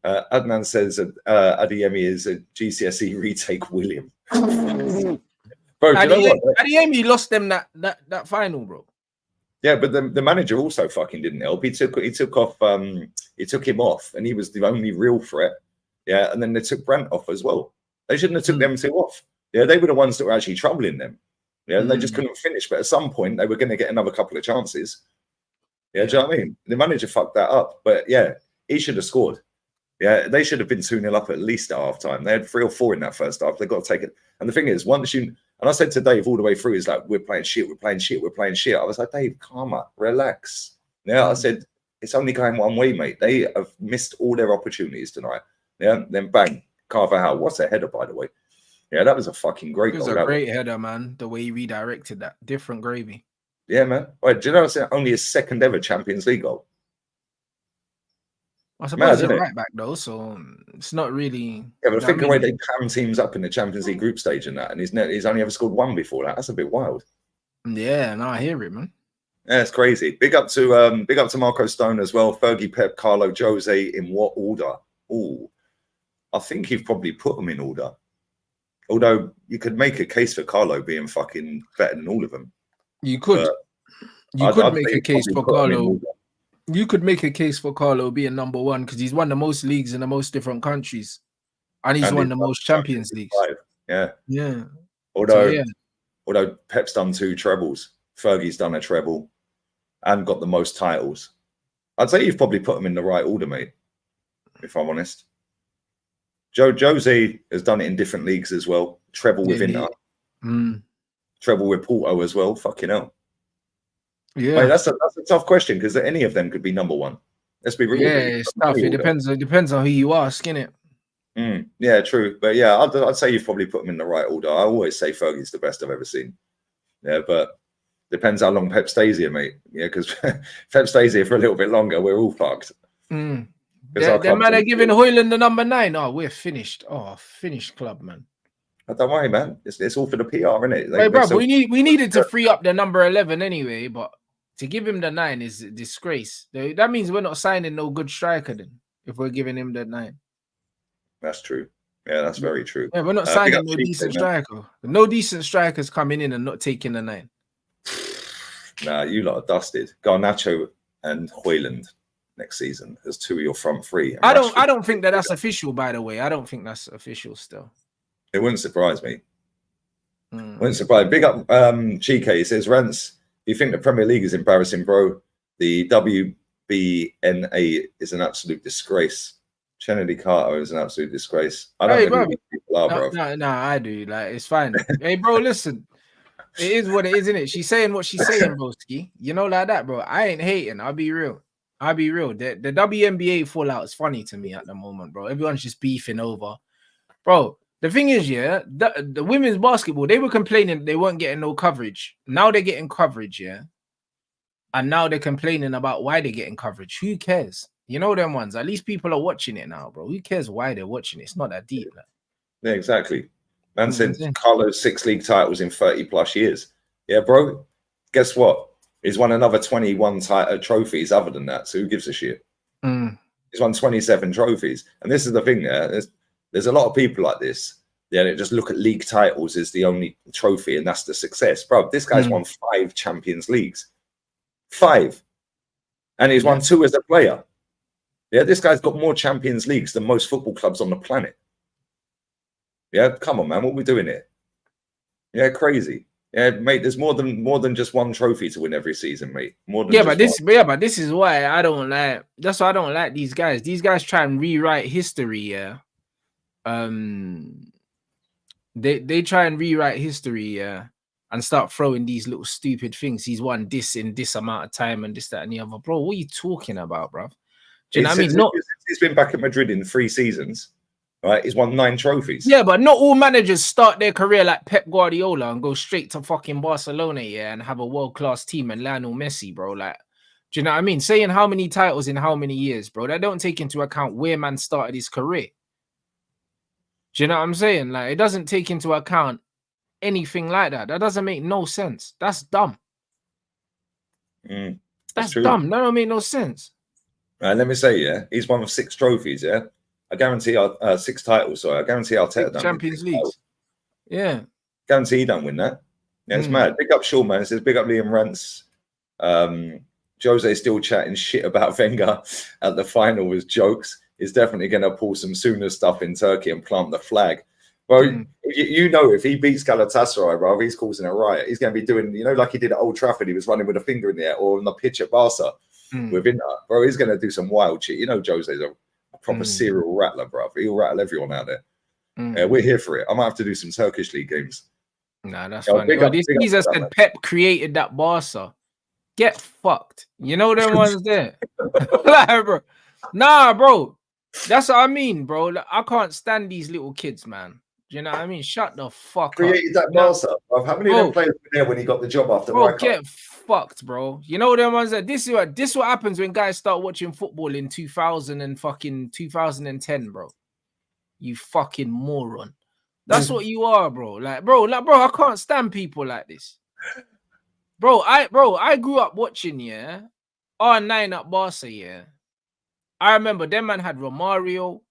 Adnan says Adeyemi is a GCSE retake William. Bro, do you know what? Adeyemi lost them that final, bro. Yeah, but the manager also fucking didn't help. He took him off, and he was the only real threat. Yeah, and then they took Brandt off as well. They shouldn't have took them two off. Yeah, they were the ones that were actually troubling them. Yeah, and they just couldn't finish. But at some point, they were going to get another couple of chances. Yeah, do you know what I mean? The manager fucked that up. But yeah, he should have scored. Yeah, they should have been 2-0 up at least at half time. They had 3 or 4 in that first half. They've got to take it. And the thing is, once you, and I said to Dave all the way through, he's like, we're playing shit. I was like, Dave, calm up, relax. Yeah, I said, it's only going one way, mate. They have missed all their opportunities tonight. Yeah, then bang, Carvajal. What's a header, by the way? Yeah, that was a fucking great goal. It was a great header, man. The way he redirected that. Different gravy. Yeah, man. Wait, do you know it's only his second ever Champions League goal? I suppose he's a right back though, so it's not really. Yeah, but think the way they cram teams up in the Champions League group stage and that, and he's only ever scored one before that. That's a bit wild. Yeah, no, I hear it, man. Yeah, it's crazy. Big up to Marco Stone as well. Fergie, Pep, Carlo, Jose. In what order? Oh, I think you've probably put them in order. Although you could make a case for Carlo being fucking better than all of them. You could. You could make a case for Carlo. You could make a case for Carlo being number one because he's won the most leagues in the most different countries, and he's won the most Champions Leagues. Yeah. Although Pep's done 2 trebles, Fergie's done a treble, and got the most titles. I'd say you've probably put them in the right order, mate. If I'm honest, Jose has done it in different leagues as well. Treble with Inter, treble with Porto as well. Fucking hell. Yeah, mate, that's a tough question because any of them could be number one. Let's be real. Yeah, it's tough. It depends on who you ask, innit? Yeah, true. But yeah, I'd say you've probably put them in the right order. I always say Fergie's the best I've ever seen. Yeah, but depends how long Pep stays here, mate. Yeah, because Pep stays here for a little bit longer, we're all fucked. The man are giving Højlund the number 9. Oh, we're finished. Oh, finished club, man. Don't worry, man. It's all for the PR, isn't it? Wait, bro, we needed to free up the number 11 anyway, but to give him the 9 is a disgrace. That means we're not signing no good striker then, if we're giving him the 9. That's true. Yeah, that's very true. Yeah, we're not signing no decent striker. No decent strikers coming in and not taking the 9. Nah, you lot are dusted. Garnacho and Højlund next season as 2 of your front 3. I don't think that's official, by the way. I don't think that's official still. It wouldn't surprise me. Wouldn't surprise. Big up Chike. He says, Rance, you think the Premier League is embarrassing, bro? The WNBA is an absolute disgrace. Kennedy Carter is an absolute disgrace. I don't know who these people are, bro. No, I do. Like, it's fine. Hey, bro, listen. It is what it is, isn't it? She's saying what she's saying, broski. You know, like that, bro. I ain't hating. I'll be real. The WNBA fallout is funny to me at the moment, bro. Everyone's just beefing over. Bro, the thing is, yeah, the women's basketball, they were complaining they weren't getting no coverage. Now they're getting coverage, yeah. And now they're complaining about why they're getting coverage. Who cares? You know them ones. At least people are watching it now, bro. Who cares why they're watching it? It's not that deep. Yeah, exactly. Man said Carlos 6 league titles in 30 plus years. Yeah, bro. Guess what? He's won another 21 trophies other than that. So who gives a shit? He's won 27 trophies. And this is the thing there. There's a lot of people like this. Yeah, they just look at league titles as the only trophy and that's the success. Bro, this guy's won 5 Champions Leagues. 5. And he's won 2 as a player. Yeah, this guy's got more Champions Leagues than most football clubs on the planet. Yeah, come on, man. What are we doing here? Yeah, crazy. Yeah, mate. There's more than just one trophy to win every season, mate. More than but this is why I don't like. That's why I don't like these guys. These guys try and rewrite history. Yeah. They try and rewrite history. Yeah, and start throwing these little stupid things. He's won this in this amount of time and this, that, and the other. Bro, what are you talking about, bro? Do you know what I mean? He's been back at Madrid in 3 seasons. Right, he's won 9 trophies. Yeah, but not all managers start their career like Pep Guardiola and go straight to fucking Barcelona, yeah, and have a world-class team and Lionel Messi, bro. Like, do you know what I mean? Saying how many titles in how many years, bro, that don't take into account where man started his career. Do you know what I'm saying? Like, it doesn't take into account anything like that. That doesn't make no sense. That's dumb. That's dumb. That don't make no sense. Let me say, yeah, he's won 6 trophies, yeah. I guarantee 6 titles. Sorry, I guarantee Arteta done Champions League. Yeah, guarantee he don't win that. Yeah, it's mad. Big up Shaw, man. It says big up Liam Rance. Jose still chatting shit about Wenger at the final was jokes. He's definitely going to pull some sooner stuff in Turkey and plant the flag. Well, you know, if he beats Galatasaray, bro, he's causing a riot. He's going to be doing, you know, like he did at Old Trafford. He was running with a finger in the air, or on the pitch at Barca with Inter. Bro, he's going to do some wild shit. You know, Jose's a proper serial rattler, bro. He'll rattle everyone out there. Yeah, we're here for it. I might have to do some Turkish league games. Nah, that's funny. Well, this geezer said Pep created that Barca. Get fucked. You know them ones there. Like, bro. Nah, bro. That's what I mean, bro. Like, I can't stand these little kids, man. Do you know what I mean? Shut the fuck created up. That Barca. How many of them players were there when he got the job after? Bro, get fucked, bro. You know them ones that this is what happens when guys start watching football in 2010, bro. You fucking moron. That's what you are, bro. Like, bro, I can't stand people like this. Bro, I grew up watching, yeah, R9 at Barca, yeah. I remember them man had Romario.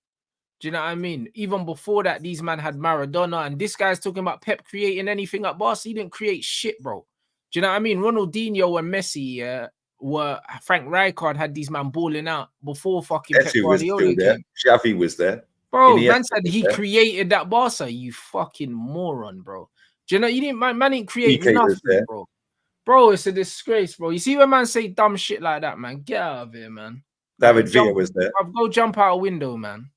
Do you know what I mean? Even before that, these man had Maradona, and this guy's talking about Pep creating anything at Barca. He didn't create shit, bro. Do you know what I mean? Ronaldinho and Messi were Frank Rijkaard had these man balling out before fucking Pep Guardiola came. Xavi was there. Bro, man said he created that Barca. You fucking moron, bro. Do you know you didn't man didn't create nothing, bro. Bro, it's a disgrace, bro. You see when man say dumb shit like that, man. Get out of here, man. David Villa was there. Go jump out a window, man.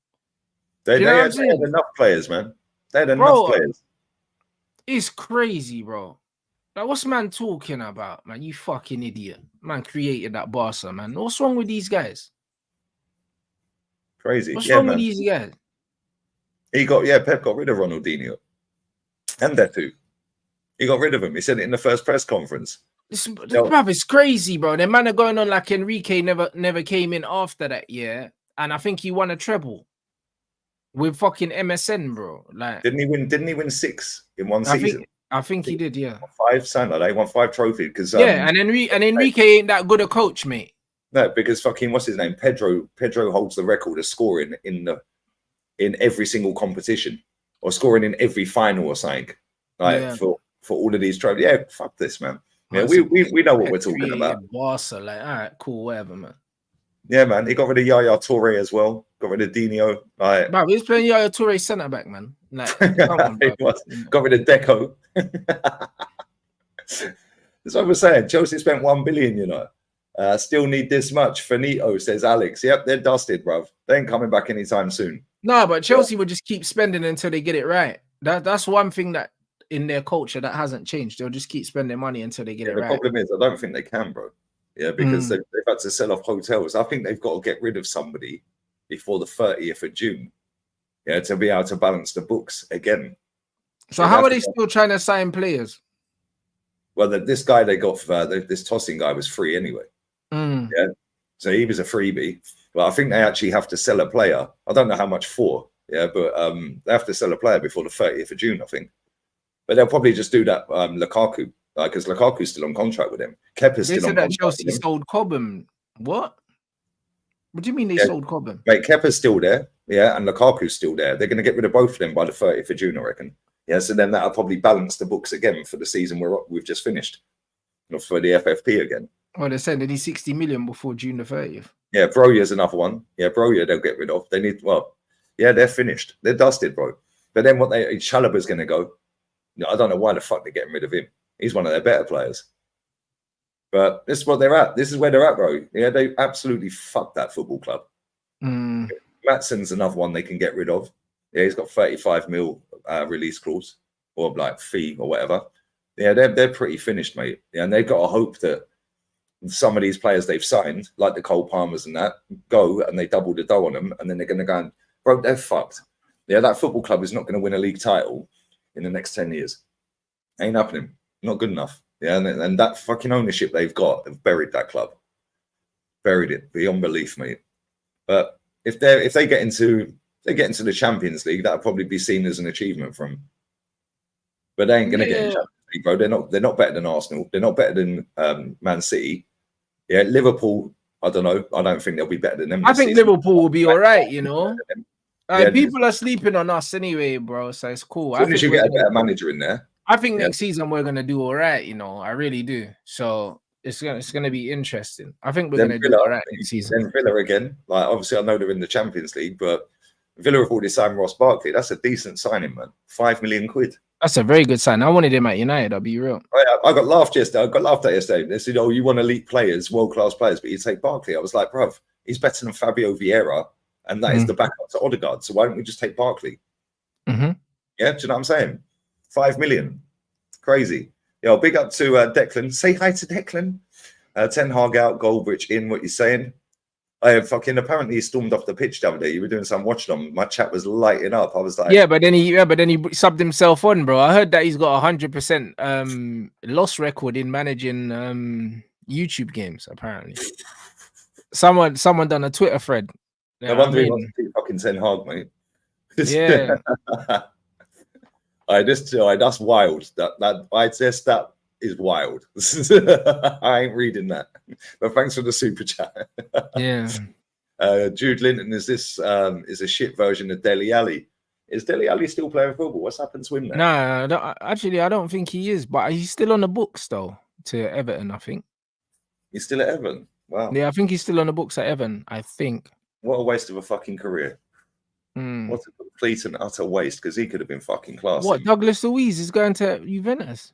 They had enough players, man. They had enough players. It's crazy, bro. Like, what's man talking about, man? You fucking idiot. Man created that Barca, man. What's wrong with these guys? Crazy. What's wrong with these guys? Pep got rid of Ronaldinho. And that too. He got rid of him. He said it in the first press conference. It's crazy, bro. The man are going on like Enrique never came in after that year. And I think he won a treble. With fucking MSN, bro. Like, didn't he win 6 in one season? I think he did, yeah. 5 something like that. He won 5 trophies because and Enrique ain't that good a coach, mate. No, because fucking what's his name? Pedro holds the record of scoring in in every single competition or scoring in every final or something. Like for all of these trophies. Yeah, fuck this, man. Yeah, we know what we're talking about. Barca, like, all right, cool, whatever, man. Yeah, man. He got rid of Yaya Toure as well. Got rid of Dino. Like, bro, he's playing Yaya Toure centre back, man. Like, come on, bro. Got rid of Deco. That's what we're saying. Chelsea spent 1 billion, you know. Still need this much. Finito, says Alex. Yep, they're dusted, bruv. They ain't coming back anytime soon. No, but Chelsea would just keep spending until they get it right. That's one thing that in their culture that hasn't changed. They'll just keep spending money until they get it right. The problem is, I don't think they can, bro. Yeah, because they've had to sell off hotels. I think they've got to get rid of somebody before the 30th of June. Yeah, to be able to balance the books again. So how are they still trying to sign players? Well, this guy they got for this tossing guy was free anyway. Yeah, so he was a freebie. But I think they actually have to sell a player. I don't know how much for. Yeah, but they have to sell a player before the 30th of June, I think. But they'll probably just do that Lukaku, because Lukaku's still on contract with him. Kepa's still on contract. They said that Chelsea sold Cobham. What? What do you mean they sold Cobham? Mate, Kepa's still there, yeah, and Lukaku's still there. They're going to get rid of both of them by the 30th of June, I reckon. Yeah, so then that'll probably balance the books again for the season we've just finished, for the FFP again. Well, they're saying they need 60 million before June the 30th. Yeah, Broya's another one. Yeah, Broya they'll get rid of. They need, yeah, they're finished. They're dusted, bro. But then Chalaba's going to go. I don't know why the fuck they're getting rid of him. He's one of their better players. But this is what they're at. This is where they're at, bro. Yeah, they absolutely fucked that football club. Matsson's another one they can get rid of. Yeah, he's got 35 mil release clause or like fee or whatever. Yeah, they're pretty finished, mate. Yeah, and they've got to hope that some of these players they've signed, like the Cole Palmers and that, go and they double the dough on them, and then they're going to go and, bro, they're fucked. Yeah, that football club is not going to win a league title in the next 10 years. Ain't happening. Not good enough. Yeah, and that fucking ownership they've got have buried that club. Buried it beyond belief, mate. But if they get into the Champions League, that'll probably be seen as an achievement from them. But they ain't gonna get in Champions League, bro. They're not better than Arsenal. They're not better than Man City. Yeah, Liverpool, I don't know. I don't think they'll be better than them. I think Liverpool will be all right, you know. People are sleeping on us anyway, bro. So it's cool. As soon as you get a better manager in there. I think next season we're gonna do all right, you know. I really do. So it's gonna be interesting. I think we're gonna do all right next season. Then Villa again. Like obviously I know they're in the Champions League, but Villa have already signed Ross Barkley. That's a decent signing, man. 5 million quid. That's a very good sign. I wanted him at United, I'll be real. I got laughed yesterday. I got laughed at yesterday. They said, "Oh, you want elite players, world-class players, but you take Barkley." I was like, bruv, he's better than Fabio Vieira, and that is the backup to Odegaard. So why don't we just take Barkley? Yeah, do you know what I'm saying? 5 million. Crazy. Yo, big up to Declan. Say hi to Declan. Ten Hag out, Goldbridge in. What you saying? I fucking apparently he stormed off the pitch the other day. You were doing some watching on. My chat was lighting up. I was like, but then he subbed himself on, bro. I heard that he's got 100% loss record in managing YouTube games. Apparently, someone done a Twitter thread. I wonder he wants to keep fucking Ten Hag, mate. Yeah. That's wild. That is wild. I ain't reading that. But thanks for the super chat. Yeah. Jude Linton, is a shit version of Dele Alli? Is Dele Alli still playing football? What's happened to him now? No, actually, I don't think he is, but he's still on the books though to Everton, I think. He's still at Everton? Wow. Yeah, I think he's still on the books at Everton, I think. What a waste of a fucking career. What a complete and utter waste, because he could have been fucking classy. What, Douglas Luiz is going to Juventus?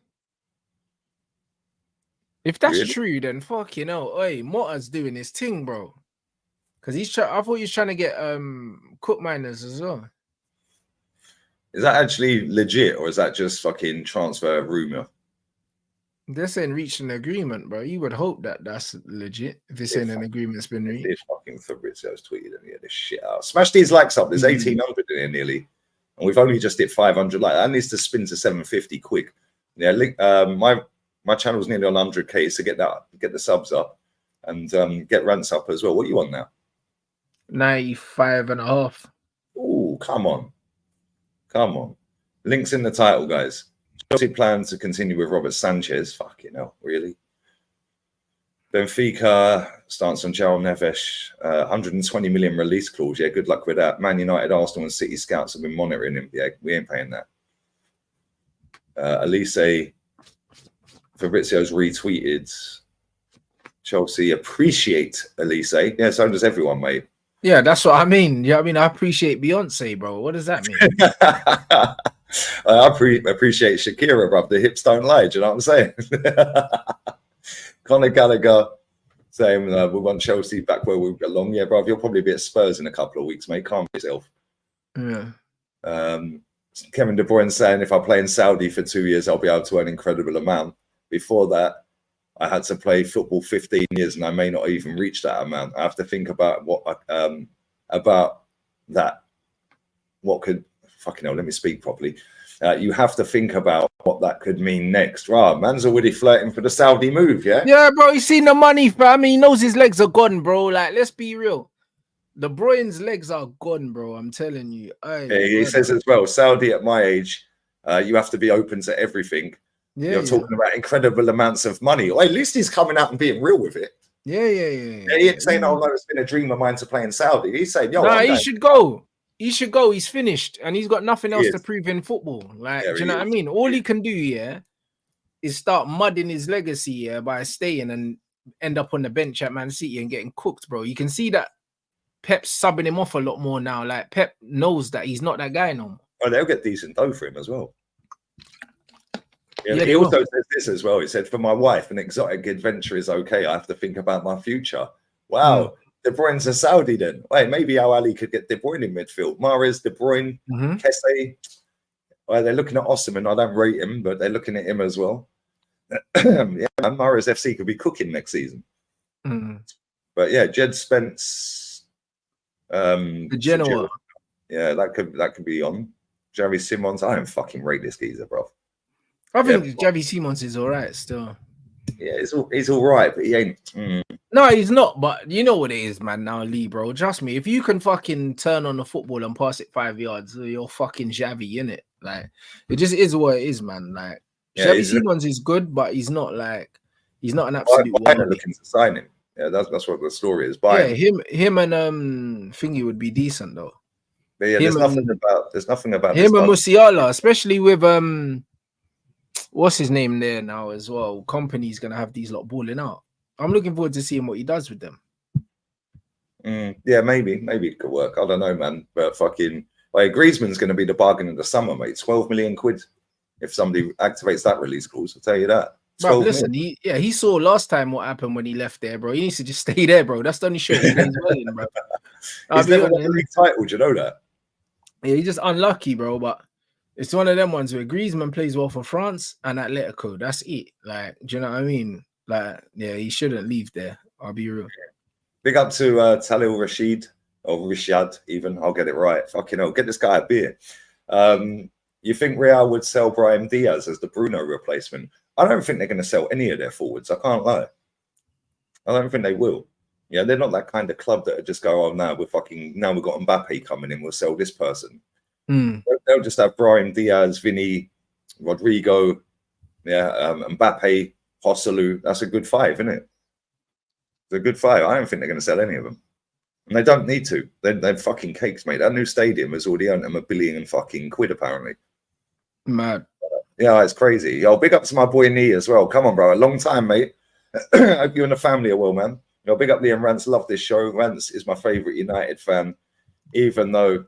If that's true, then fucking hell, oi, Motta's doing his thing, bro. Because I thought he was trying to get Cook Miners as well. Is that actually legit, or is that just fucking transfer rumor? They're saying reached an agreement, bro. You would hope that that's legit if they're saying an agreement's been reached. This fucking Fabrizio's tweeted and get this shit out. Smash these likes up. There's 1,800 in here nearly, and we've only just hit 500 likes. That needs to spin to 750 quick. Yeah, my channel's nearly on 100k, so get the subs up and get rants up as well. What you want now? 95.5. Oh, come on. Links in the title, guys. Chelsea plans to continue with Robert Sanchez. Fucking hell, really? Benfica stance on João Neves, 120 million release clause. Yeah, good luck with that. Man United, Arsenal, and City scouts have been monitoring him. Yeah, we ain't paying that. Elise Fabrizio's retweeted. Chelsea appreciate Elise. Yeah, so does everyone, mate. Yeah, that's what I mean. Yeah, I mean, I appreciate Beyonce, bro. What does that mean? I appreciate Shakira, bro. The hips don't lie. Do you know what I'm saying? Conor Gallagher saying we want Chelsea back where we belong. Yeah, bro. You'll probably be at Spurs in a couple of weeks, mate. Calm yourself. Yeah. Kevin De Bruyne saying if I play in Saudi for 2 years, I'll be able to earn an incredible amount. Before that, I had to play football 15 years, and I may not even reach that amount. I have to think about about that. What could fucking hell? Let me speak properly. You have to think about what that could mean next. Right, man's already flirting for the Saudi move, yeah? Yeah, bro. He's seen the money, bro. I mean, he knows his legs are gone, bro. Like, let's be real. De Bruyne's legs are gone, bro. I'm telling you. He says as well, Saudi at my age, you have to be open to everything. Yeah, you're talking about incredible amounts of money. Well, at least he's coming out and being real with it. Yeah. He ain't saying, "Oh no, it's been a dream of mine to play in Saudi." He's saying, "Yo, nah, he should go. He should go. He's finished, and he's got nothing else to prove in football. Like, do you know what I mean? All he can do, is start mudding his legacy, by staying and end up on the bench at Man City and getting cooked, bro. You can see that Pep's subbing him off a lot more now. Like, Pep knows that he's not that guy no more. Oh, they'll get decent dough for him as well. Yeah, he also says this as well. He said, "For my wife, an exotic adventure is okay. I have to think about my future." Wow. De Bruyne's a Saudi then. Wait, maybe Al Ali could get De Bruyne in midfield. Mahrez, De Bruyne, Kessie. Well, they're looking at Osimhen. I don't rate him, but they're looking at him as well. Yeah, Mahrez FC could be cooking next season. But yeah, Jed Spence. The Genoa. Yeah, that could be on. Javi Simons. I don't fucking rate this geezer, bro. I think Javi Simons is all right still. Yeah, he's all right, but he ain't. No, he's not. But you know what it is, man. Now, Lee, bro, trust me. If you can fucking turn on the football and pass it 5 yards, you're fucking Javi, innit? Like, it just is what it is, man. Like, Javi Simons is good, but he's not an absolute. Why looking to sign him? Yeah, that's what the story is. Yeah, him and Thingy would be decent though. But yeah, there's nothing about him and Musiala, especially with what's his name there now as well. Company's gonna have these lot balling out. I'm looking forward to seeing what he does with them. Yeah, maybe it could work. I don't know, man. But fucking, Griezmann's gonna be the bargain of the summer, mate. 12 million quid if somebody activates that release clause. I'll tell you that. Bro, listen, he saw last time what happened when he left there, bro. He needs to just stay there, bro. That's the only shirt he plays well in, bro. He's never won the league title, do you know that? Yeah, he's just unlucky, bro. But it's one of them ones where Griezmann plays well for France and Atletico. That's it. Like, do you know what I mean? Like, yeah, he shouldn't leave there. I'll be real. Big up to Talil Rashid or Rishad, even. I'll get it right. Fucking hell, get this guy a beer. You think Real would sell Brahim Diaz as the Bruno replacement? I don't think they're going to sell any of their forwards. I can't lie. I don't think they will. Yeah, they're not that kind of club that just go, "Oh, now we've got Mbappe coming in. We'll sell this person." They'll just have Brahim Diaz, Vinny, Rodrigo, Mbappe, Hosselu. That's a good five, isn't it? It's a good five. I don't think they're going to sell any of them. And they don't need to. They're fucking cakes, mate. That new stadium has already earned them £1 billion fucking quid, apparently. Mad. Yeah, it's crazy. Yo, big up to my boy Nee as well. Come on, bro. A long time, mate. Hope you and the family are well, man. Yo, big up Liam Rance. Love this show. Rance is my favourite United fan, even though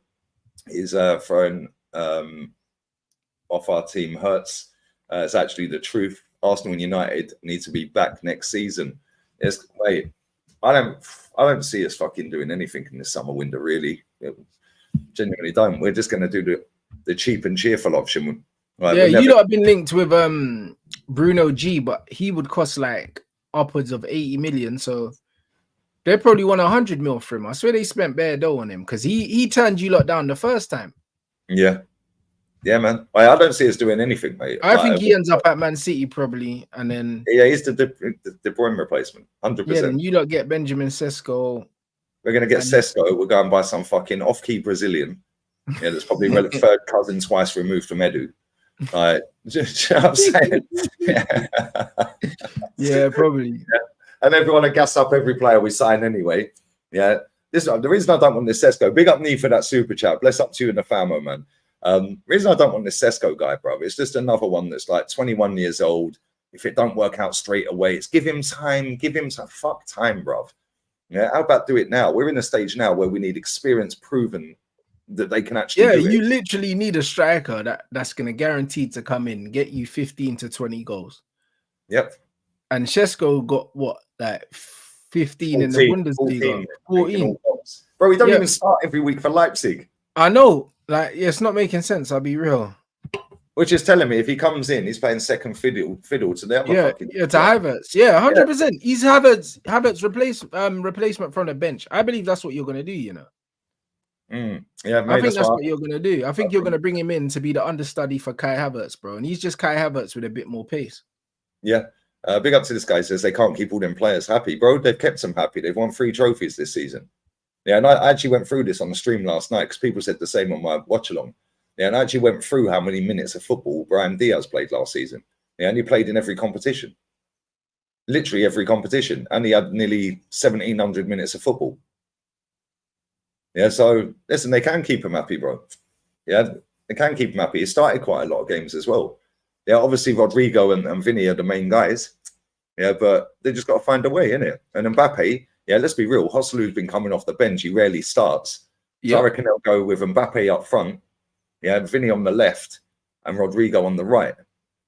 he's thrown off our team. Hurts. It's actually the truth. Arsenal and United need to be back next season. I don't see us fucking doing anything in this summer window, really. Genuinely don't. We're just going to do the cheap and cheerful option. Right, yeah, you lot have been linked with Bruno G, but he would cost like upwards of 80 million. So they probably want 100 mil for him. I swear they spent bare dough on him because he turned you lot down the first time. Yeah, man. I don't see us doing anything, mate. I think he ends up at Man City probably, and then he's the De Bruyne replacement, 100%. Yeah, then you lot get Benjamin Sesko. We're gonna get Sesko. We're going to buy some fucking off-key Brazilian. Yeah, that's probably third cousin twice removed from Edu. Like, you know what I'm saying? Yeah, probably. and everyone will gas up every player we sign anyway. Yeah. The reason I don't want this Sesko, big up me for that super chat. Bless up to you and the famo, man. Reason I don't want this Sesko guy, bro, it's just another one that's like 21 years old. If it don't work out straight away, it's give him time. Give him some fuck time, bro. Yeah, how about do it now? We're in a stage now where we need experience proven that they can actually do it. You literally need a striker that's going to guarantee to come in, get you 15 to 20 goals. Yep. And Sesko got what, like 15 in the Bundesliga? 14. Bro, he don't even start every week for Leipzig. I know. Like, it's not making sense. I'll be real. Which is telling me if he comes in, he's playing second fiddle to the other to Havertz. Yeah, 100%. He's Havertz replacement from the bench. I believe that's what you're going to do, you know. Yeah, I think that's what you're going to do. I think you're going to bring him in to be the understudy for Kai Havertz, bro. And he's just Kai Havertz with a bit more pace. Yeah. Big up to this guy. Says they can't keep all them players happy. Bro, they've kept them happy. They've won 3 trophies this season. Yeah, and I actually went through this on the stream last night because people said the same on my watch-along. Yeah, and I actually went through how many minutes of football Brahim Diaz played last season. Yeah, and he played in every competition. Literally every competition. And he had nearly 1,700 minutes of football. Yeah, so listen, they can keep him happy, bro. Yeah, they can keep him happy. He started quite a lot of games as well. Yeah, obviously Rodrigo and Vinny are the main guys. Yeah, but they just got to find a way, innit? And Mbappe, yeah, let's be real. Joslu's been coming off the bench. He rarely starts. So I reckon they'll go with Mbappe up front. Yeah, Vinny on the left and Rodrigo on the right.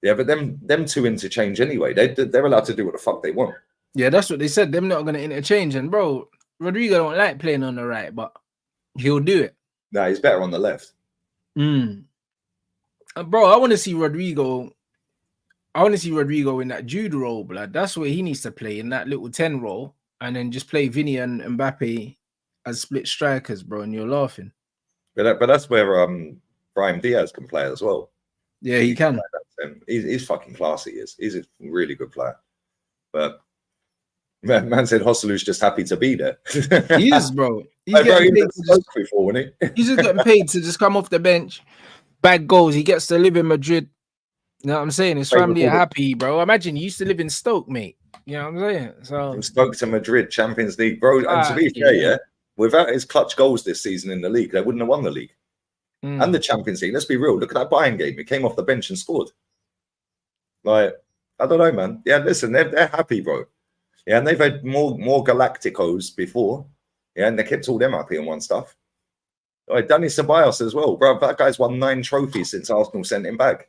Yeah, but them two interchange anyway. They're allowed to do what the fuck they want. Yeah, that's what they said. Them not going to interchange. And, bro, Rodrigo don't like playing on the right, but he'll do it. Nah, he's better on the left. Bro, I want to see Rodrigo. I want to see Rodrigo in that Jude role, blood. That's where he needs to play, in that little 10 role, and then just play Vinny and Mbappe as split strikers, bro. And you're laughing. But that's where Brahim Diaz can play as well. Yeah, he can. He's fucking classy. He's a really good player. But man said Joslu's just happy to be there. He is, bro. He's getting paid before, wasn't he? He's just getting paid to just come off the bench, bag goals. He gets to live in Madrid. You know what I'm saying? His family are happy, bro. Imagine he used to live in Stoke, mate. You know what I'm saying? So from Stoke to Madrid, Champions League, bro. And to be fair, without his clutch goals this season in the league, they wouldn't have won the league and the Champions League. Let's be real. Look at that Bayern game. He came off the bench and scored. Like, I don't know, man. Yeah, listen, they're happy, bro. Yeah, and they've had more Galacticos before. Yeah, and they kept all them happy and won stuff. Like Dani Ceballos as well, bro. That guy's won 9 trophies since Arsenal sent him back.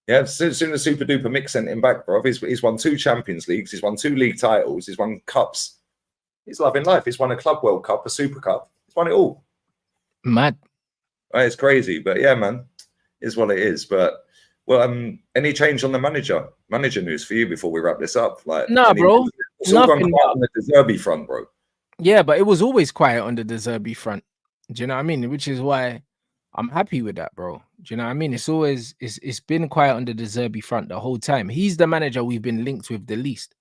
Yeah, as soon as Super Duper Mix sent him back, bro, he's won 2 Champions Leagues, he's won 2 league titles, he's won cups. He's loving life. He's won a Club World Cup, a Super Cup. He's won it all. Mad. Right, it's crazy, but yeah, man, is what it is. But well, any change on the manager news for you before we wrap this up? Like, nah, bro, it's all gone quiet on the De Zerbi front, bro. Yeah, but it was always quiet on the De Zerbi front. Do you know what I mean? Which is why I'm happy with that, bro. Do you know what I mean? It's been quiet on the De Zerbi front the whole time. He's the manager we've been linked with the least.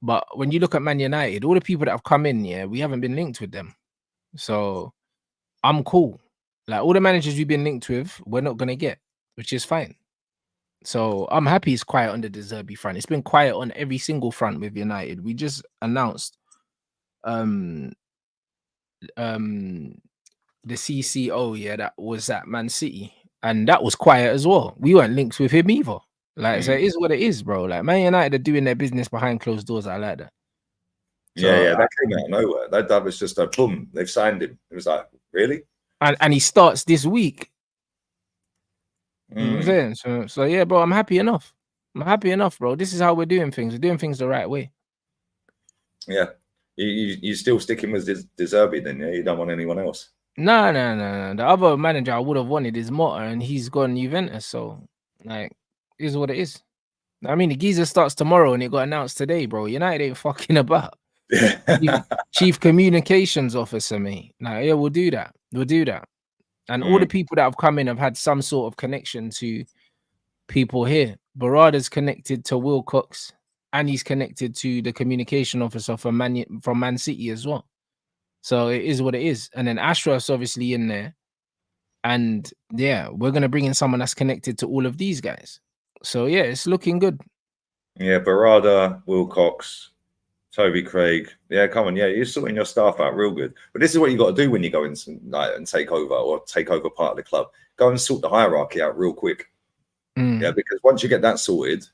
But when you look at Man United, all the people that have come in, yeah, we haven't been linked with them. So I'm cool. Like, all the managers we've been linked with, we're not gonna get, which is fine. So I'm happy it's quiet on the De Zerbi front. It's been quiet on every single front with United. We just announced the CCO, yeah, that was at Man City, and that was quiet as well. We weren't linked with him either. Like, so it is what it is, bro. Like, Man United are doing their business behind closed doors. I like that. So, yeah, that came out of nowhere. That was just a boom. They've signed him. It was like, really? And he starts this week. You know what I'm saying? So yeah, bro, I'm happy enough. I'm happy enough, bro. This is how we're doing things. We're doing things the right way. Yeah. You still sticking with De Zerbi then, yeah? You don't want anyone else? No. The other manager I would have wanted is Motta, and he's gone Juventus. So, like, it is what it is. I mean, the geezer starts tomorrow, and it got announced today, bro. United ain't fucking about. Chief communications officer, mate. Like, yeah, we'll do that. We'll do that. And all the people that have come in have had some sort of connection to people here. Barada's connected to Wilcox, and he's connected to the communication officer from Man City as well. So it is what it is. And then Ashraf's obviously in there. And yeah, we're going to bring in someone that's connected to all of these guys. So yeah, it's looking good. Yeah, Barada, Wilcox, Toby Craig. Yeah, come on. Yeah, you're sorting your staff out real good. But this is what you got to do when you go in like, and take over part of the club. Go and sort the hierarchy out real quick. Yeah, because once you get that sorted,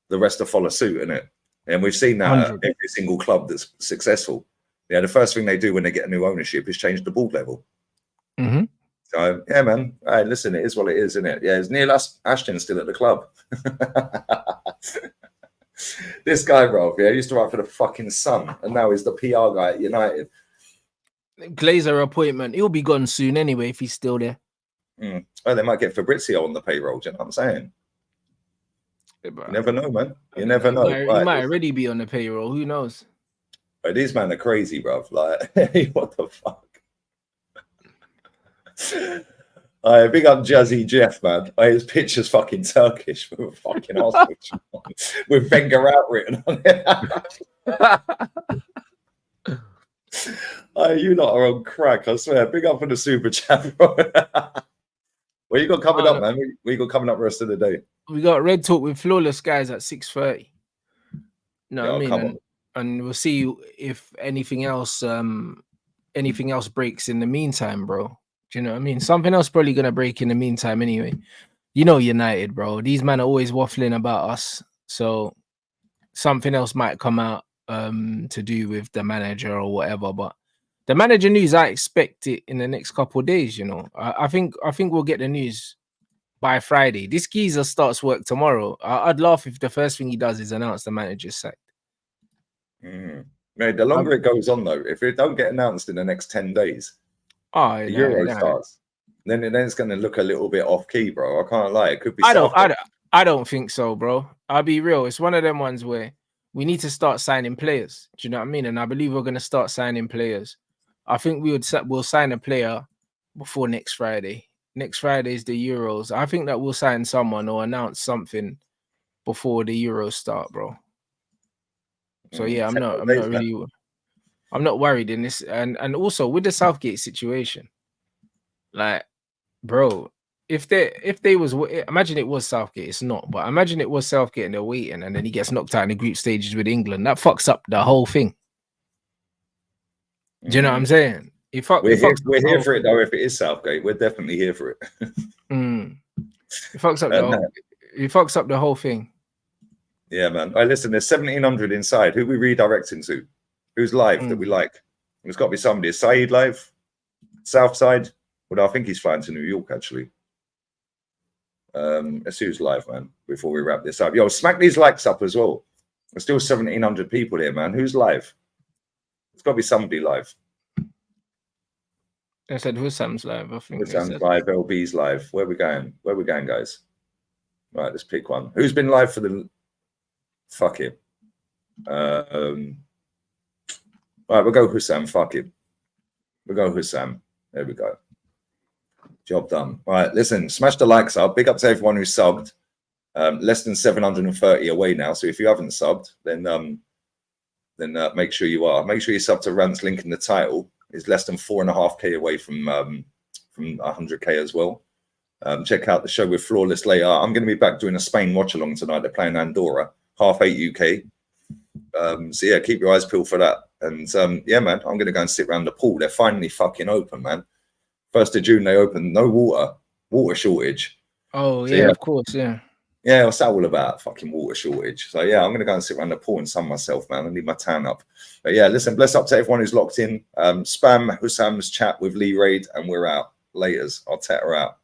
the rest will follow suit, innit? And we've seen that at every single club that's successful. Yeah, the first thing they do when they get a new ownership is change the ball level. So, yeah, man. Hey, listen, it is what it is, isn't it? Yeah, is Neil Ashton still at the club? This guy, bro, yeah, used to write for the fucking Sun, and now he's the PR guy at United. Glazer appointment. He'll be gone soon anyway if he's still there. Oh, they might get Fabrizio on the payroll. Do you know what I'm saying? You never know, man. You never know. He might already be on the payroll. Who knows? But these men are crazy, bro. Like, what the fuck? Big up Jazzy Jeff, man. His picture's fucking Turkish with fucking Arsenal with Wenger out written on it. You lot are on crack, I swear. Big up for the super chat, bro. What you got coming up, man? What you got coming up the rest of the day? We got Red Talk with Flawless Guys at 6:30. No, I mean, and we'll see if anything else breaks in the meantime, bro. Do you know what I mean? Something else probably gonna break in the meantime anyway. You know, United, bro. These men are always waffling about us, so something else might come out to do with the manager or whatever. But the manager news, I expect it in the next couple of days. You know, I think we'll get the news by Friday. This geezer starts work tomorrow. I'd laugh if the first thing he does is announce the manager's sacked. Mate, the longer it goes on, though, if it don't get announced in the next 10 days, the Euro starts, then it's going to look a little bit off key, bro. I can't lie. It could be. I don't think so, bro. I'll be real. It's one of them ones where we need to start signing players. Do you know what I mean? And I believe we're going to start signing players. I think we'll sign a player before next Friday. Next Friday is the Euros. I think that we'll sign someone or announce something before the Euros start, bro. So yeah, I'm not worried in this, and also with the Southgate situation, like, bro, if they was, imagine it was Southgate, it's not, but imagine it was Southgate and they're waiting, and then he gets knocked out in the group stages with England. That fucks up the whole thing. Do you know what I'm saying? We're here for it though. If it is Southgate, we're definitely here for it. It fucks up the whole thing. Yeah, man. All right, listen, there's 1,700 inside. Who are we redirecting to? Who's live that we like? There's got to be somebody. Is Saeed live? Southside? Well, I think he's flying to New York, actually. Let's see who's live, man, before we wrap this up. Yo, smack these likes up as well. There's still 1,700 people here, man. Who's live? There's got to be somebody live. I said Hussam's live. I think Hussam's live. LB's live. Where we going? Where we going, guys? Right, let's pick one. Who's been live for the... Fuck it. Right, we'll go Hussam. Fuck it. We'll go Hussam. There we go. Job done. All right, listen, smash the likes up. Big up to everyone who subbed. Less than 730 away now. So if you haven't subbed, then make sure you are. Make sure you sub to Rant's link in the title. It's less than 4.5k away from 100k as well. Check out the show with Flawless later. I'm going to be back doing a Spain watch along tonight. They're playing Andorra, 8:30 UK. So yeah, keep your eyes peeled for that. And yeah, man, I'm going to go and sit around the pool. They're finally fucking open, man. 1st of June they opened. No water shortage. Oh yeah, of course, yeah. Yeah, what's that all about? Fucking water shortage. So yeah, I'm going to go and sit around the pool and sun myself, man. I need my tan up. But yeah, listen, bless up to everyone who's locked in. Spam Hussam's chat with Lee Raid, and we're out. Laters. I'll tet her out.